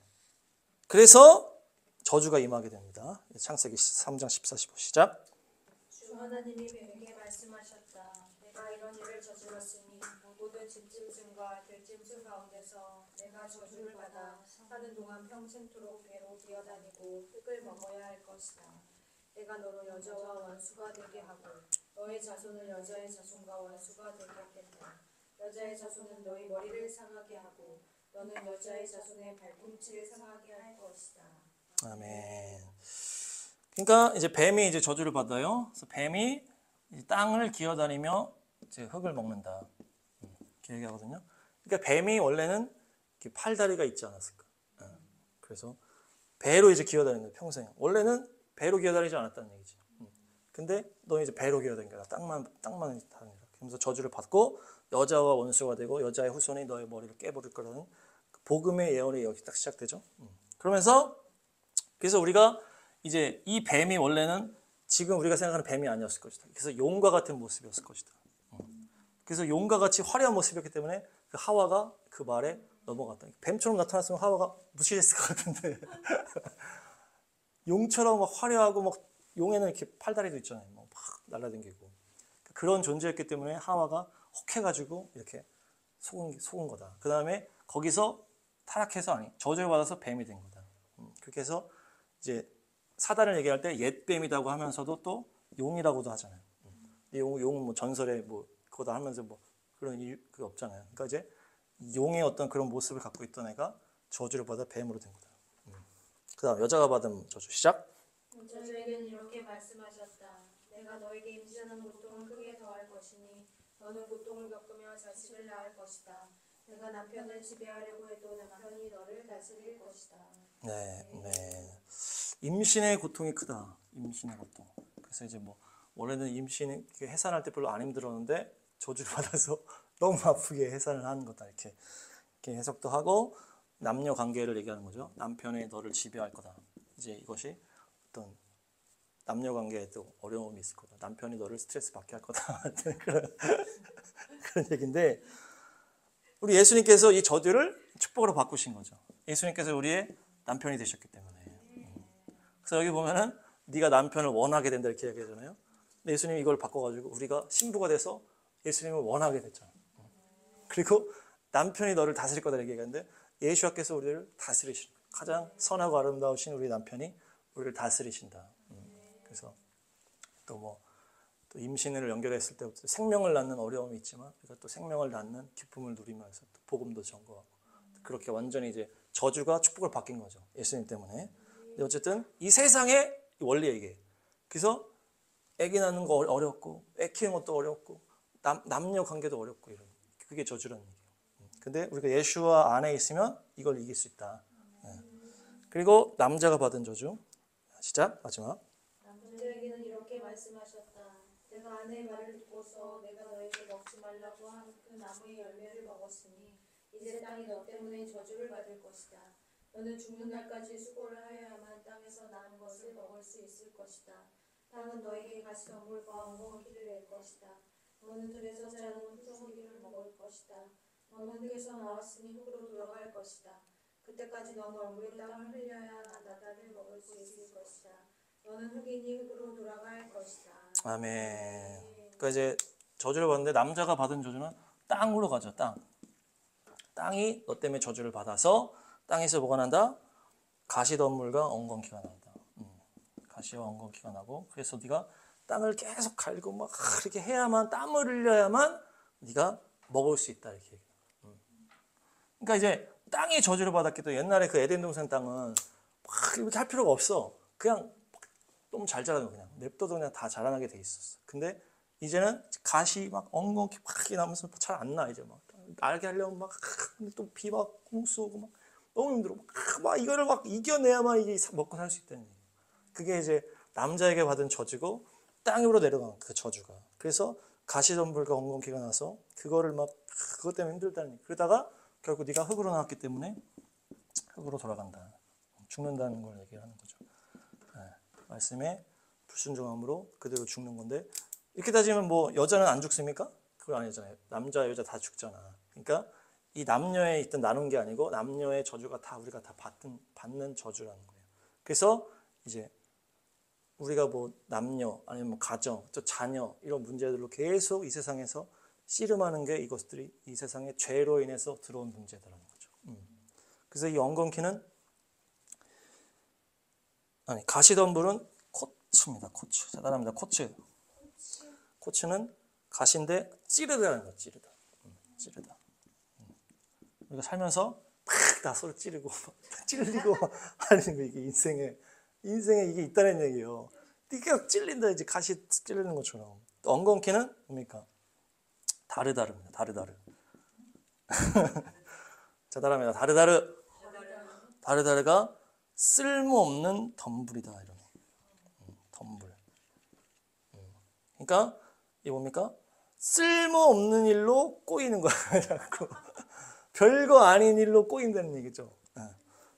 그래서 저주가 임하게 됩니다. 창세기 3장 14, 15 시작. 주 하나님이 뱀에게 말씀하셨다. 내가 이런 일을 저질렀으니 모든 집짐승과 들짐승 가운데서 내가 저주를 받아 사는 동안 평생토록 배로 기어다니고 흙을 먹어야 할 것이다. 내가 너로 여자와 원수가 되게 하고 너의 자손을 여자의 자손과 원수가 되게 하겠다. 여자의 자손은 너의 머리를 상하게 하고 너는 여자의 자손의 발꿈치를 상하게 할 것이다. 아멘. 그러니까 이제 뱀이 이제 저주를 받아요. 그래서 뱀이 이제 땅을 기어다니며 이제 흙을 먹는다. 이렇게 얘기하거든요. 그러니까 뱀이 원래는 이렇게 팔다리가 있지 않았을까. 그래서 배로 이제 기어다니는 거예요, 평생. 원래는 배로 기어다니지 않았다는 얘기지. 근데 너 이제 배로 기어다니는 거야. 땅만 다니라. 그러면서 저주를 받고 여자와 원수가 되고 여자의 후손이 너의 머리를 깨부를 거라는 복음의 예언이 여기 딱 시작되죠. 그러면서 그래서 우리가 이제 이 뱀이 원래는 지금 우리가 생각하는 뱀이 아니었을 것이다. 그래서 용과 같은 모습이었을 것이다. 그래서 용과 같이 화려한 모습이었기 때문에 그 하와가 그 말에 넘어갔다. 뱀처럼 나타났으면 하와가 무시했을 것 같은데 용처럼 막 화려하고 막 용에는 이렇게 팔다리도 있잖아요. 막 날라다니고 그런 존재였기 때문에 하와가 혹해가지고 이렇게 속은 거다. 그 다음에 거기서 타락해서 저주를 받아서 뱀이 된 거다. 그렇게 해서 이제 사단을 얘기할 때 옛뱀이라고 하면서도 또 용이라고도 하잖아요. 용은 뭐 전설에 뭐 그거다 하면서 뭐 그런 그게 없잖아요. 그러니까 이제 용의 어떤 그런 모습을 갖고 있던 애가 저주를 받아 뱀으로 된 거다. 그다음 여자가 받은 저주 시작. 저에게는 이렇게 말씀하셨다. 내가 너에게 임신하는 고통을 크게 더할 것이니 너는 고통을 겪으며 자식을 낳을 것이다. 내가 남편을 지배하려고 해도 남편이 너를 다스릴 것이다. 네. 임신의 고통이 크다. 임신의 고통. 그래서 이제 뭐 원래는 임신 해산할 때 별로 안 힘들었는데 저주를 받아서 너무 아프게 해산을 하는 거다. 이렇게 해석도 하고 남녀 관계를 얘기하는 거죠. 남편이 너를 지배할 거다. 이제 이것이 어떤 남녀 관계에도 어려움이 있을 거다. 남편이 너를 스트레스 받게 할 거다. 그런 얘기인데 우리 예수님께서 이 저주를 축복으로 바꾸신 거죠. 예수님께서 우리의 남편이 되셨기 때문에. 그래서 여기 보면은 네가 남편을 원하게 된다 이렇게 얘기하잖아요. 근데 예수님이 이걸 바꿔가지고 우리가 신부가 돼서 예수님을 원하게 됐잖아요. 그리고 남편이 너를 다스릴 거다 이렇게 얘기하는데 예수님께서 우리를 다스리시는 거예요. 가장 선하고 아름다우신 우리 남편이 우리를 다스리신다. 그래서 또 임신을 연결했을 때 생명을 낳는 어려움이 있지만 우리가 또 생명을 낳는 기쁨을 누리면서 또 복음도 전거하고 그렇게 완전히 이제 저주가 축복을 바뀐 거죠. 예수님 때문에. 근데 어쨌든 이 세상의 원리 얘기예요. 그래서 아기 낳는 거 어렵고 애 키우는 것도 어렵고 남녀 관계도 어렵고 이런 그게 저주라는 얘기예요. 근데 우리가 예수와 안에 있으면 이걸 이길 수 있다. 그리고 남자가 받은 저주 시작 마지막. 남자에게는 이렇게 말씀하셨다. 내가 아내의 말을 듣고서 내가 너에게 먹지 말라고 한 그 나무의 열매를 먹었으니 이제 땅이 너 때문에 저주를 받을 것이다. 너는 죽는 날까지 수고를 하여야만 땅에서 나는 것을 먹을 수 있을 것이다. 땅은 너에게 가시덤불과 엉겅퀴를 낼 것이다. 너는 들에서 자라는 푸른기를 먹을 것이다. 너는 흙에서 나왔으니 흙으로 돌아갈 것이다. 그때까지 너는 얼굴에 땀을 흘려야 나다를 먹을 수 있을 것이다. 너는 흙이니 흙으로 돌아갈 것이다. 아멘. 그러니까 이제 저주를 받는데 남자가 받은 저주는 땅으로 가죠. 땅이 너 때문에 저주를 받아서 땅에서 뭐가 난다? 가시덤불과 엉겅퀴가 난다. 가시와 엉겅퀴가 나고 그래서 네가 땅을 계속 갈고 막 이렇게 해야만 땀을 흘려야만 네가 먹을 수 있다 이렇게 얘기해요. 그러니까 이제 땅이 저주를 받았기 때문에 옛날에 그 에덴 동산 땅은 막 이렇게 할 필요가 없어. 그냥 너무 잘 자라는 거 그냥 냅둬도 그냥 다 자라나게 돼 있었어. 근데 이제는 가시 막 엉겅퀴 막 나면서 잘 안 나 이제 막 날게 하려면 막 또 비 막 홍수 오고 막 너무 힘들어. 막 이거를 막 이겨내야만 이게 먹고 살 수 있다는 얘기예요. 그게 이제 남자에게 받은 저주고 땅으로 내려간 그 저주가. 그래서 가시덤불과 엉겅퀴가 나서 그거를 막 그것 때문에 힘들다는 얘기. 그러다가 결국 네가 흙으로 나왔기 때문에 흙으로 돌아간다. 죽는다는 걸 얘기하는 거죠. 말씀에 불순종함으로 그대로 죽는 건데 이렇게 따지면 뭐 여자는 안 죽습니까? 그거 아니잖아요. 남자 여자 다 죽잖아. 그러니까 이 남녀에 있던 나눈 게 아니고 남녀의 저주가 다 우리가 다 받는 저주라는 거예요. 그래서 이제 우리가 뭐 남녀 아니면 뭐 가정 또 자녀 이런 문제들로 계속 이 세상에서 씨름하는 게 이것들이 이 세상의 죄로 인해서 들어온 문제들라는 거죠. 그래서 이 엉겅퀴는 가시덤불은 코츠입니다. 코츠. 자, 따라합니다. 코츠. 코츠는 가시인데 찌르다라는 거예요. 찌르다. 우리가 살면서 다 서로 찌르고 찔리고 하는 게 이게 인생에 이게 있다는 얘기예요. 계속 찔린다 이제 가시 찔리는 것처럼. 또 엉겅퀴는 뭡니까? 다르다릅니다. 다르다르. 자, 따라합니다. 다르다르. 다르다르가 쓸모없는 덤불이다. 이런. 덤불. 그러니까 이게 뭡니까? 쓸모없는 일로 꼬이는 거야. 자꾸. 별거 아닌 일로 꼬인다는 얘기죠.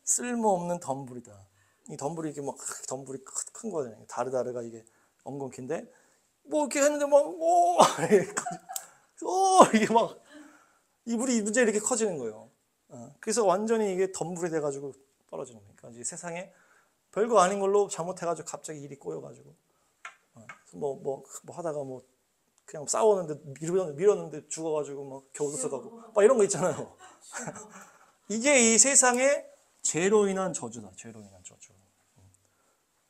쓸모없는 덤불이다. 이 덤불이 이렇게 막 덤불이 큰 거잖아요. 다르다르가 이게 엉겅퀴인데 뭐 이렇게 했는데 막오 이게 막 이 문제 이렇게 커지는 거예요. 그래서 완전히 이게 덤불이 돼가지고 떨어지는 거니까 그러니까 이제 세상에 별거 아닌 걸로 잘못해가지고 갑자기 일이 꼬여가지고 뭐 하다가 뭐 그냥 싸웠는데 밀었는데 죽어가지고 막 겨우도 가고 막 이런 거 있잖아요. 이게 이 세상의 죄로 인한 저주다. 죄로 인한 저주.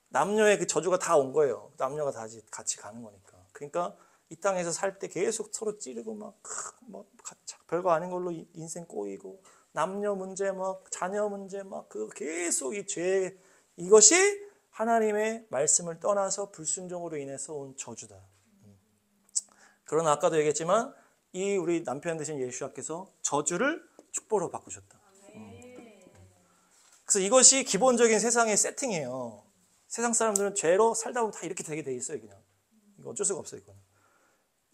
남녀의 그 저주가 다 온 거예요. 남녀가 다 같이 가는 거니까. 그러니까 이 땅에서 살 때 계속 서로 찌르고 막 별거 아닌 걸로 인생 꼬이고 남녀 문제 막 자녀 문제 막 그 계속 이 죄 이것이 하나님의 말씀을 떠나서 불순종으로 인해서 온 저주다. 그러나 아까도 얘기했지만 이 우리 남편 되신 예수님께서 저주를 축복으로 바꾸셨다. 그래서 이것이 기본적인 세상의 세팅이에요. 세상 사람들은 죄로 살다 보면 다 이렇게 되게 돼 있어요. 그냥 이거 어쩔 수가 없어요. 이거는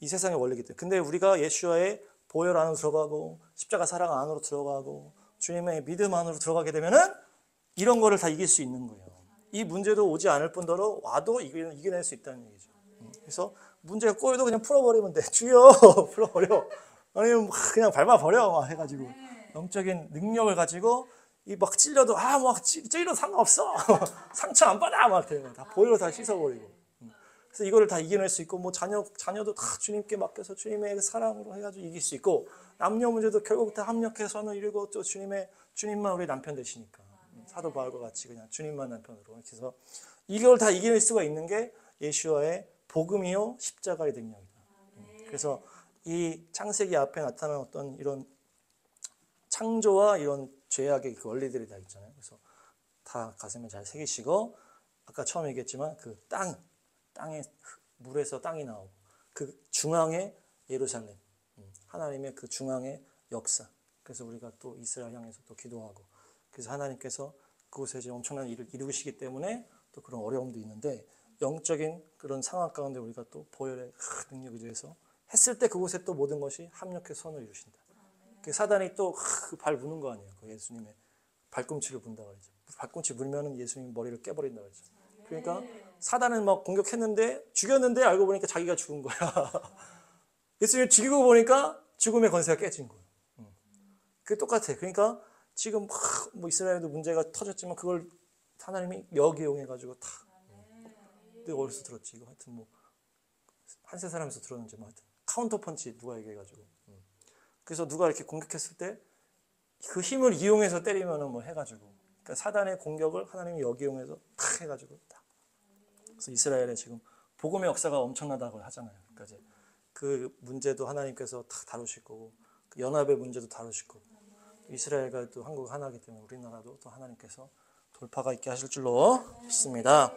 이 세상의 원리이기 때문에. 근데 우리가 예수와의 보혈 안으로 들어가고 십자가 사랑 안으로 들어가고 주님의 믿음 안으로 들어가게 되면은 이런 거를 다 이길 수 있는 거예요. 이 문제도 오지 않을 뿐더러 와도 이겨낼 수 있다는 얘기죠. 그래서 문제가 꼬여도 그냥 풀어버리면 돼. 주여 풀어버려. 아니면 그냥 밟아버려 막 해가지고 영적인 능력을 가지고 이 막 찔려도 막 찔려도 상관없어. 상처 안 받아 막 돼요. 다 보혈로 다 씻어버리고. 그래서 이거를 다 이겨낼 수 있고 뭐 자녀도 다 주님께 맡겨서 주님의 그 사랑으로 해가지고 이길 수 있고 남녀 문제도 결국 다 합력해서는 이루고 또 주님만 우리 남편 되시니까 사도 바울과 같이 그냥 주님만 남편으로 이렇게 해서 이걸 다 이겨낼 수가 있는 게 예수와의 복음이요 십자가의 능력이다. 그래서 이 창세기 앞에 나타난 어떤 이런 창조와 이런 죄악의 그 원리들이 다 있잖아요. 그래서 다 가슴에 잘 새기시고 아까 처음 얘기했지만 그 땅에 물에서 땅이 나오고 그 중앙에 예루살렘 하나님의 그 중앙의 역사. 그래서 우리가 또 이스라엘 향해서 또 기도하고 그래서 하나님께서 그곳에 이제 엄청난 일을 이루시기 때문에 또 그런 어려움도 있는데 영적인 그런 상황 가운데 우리가 또 보혈의 능력에 대해서 했을 때 그곳에 또 모든 것이 합력해서 선을 이루신다. 그 사단이 또 발 무는 거 아니에요. 그 예수님의 발꿈치를 분다 그러죠. 발꿈치 물면은 예수님 머리를 깨버린다 그러죠. 그러니까 사단은 막 공격했는데 죽였는데 알고 보니까 자기가 죽은 거야. 예수님 죽이고 보니까 죽음의 권세가 깨진 거예요. 그게 똑같아. 그러니까 지금 뭐 이스라엘도 문제가 터졌지만 그걸 하나님이 역이용해가지고 다 내가 어디서 들었지 이거 하여튼 뭐 한세 사람에서 들었는지 뭐 하여튼 카운터 펀치 누가 얘기해가지고 그래서 누가 이렇게 공격했을 때 그 힘을 이용해서 때리면은 뭐 해가지고 그러니까 사단의 공격을 하나님이 역이용해서 탁 해가지고 딱 그래서 이스라엘에 지금 복음의 역사가 엄청나다고 하잖아요. 그러니까 이제 그 문제도 하나님께서 다 다루실 거고 그 연합의 문제도 다루실 거고 이스라엘과 또 한국 하나이기 때문에 우리나라도 또 하나님께서 돌파가 있게 하실 줄로 믿습니다.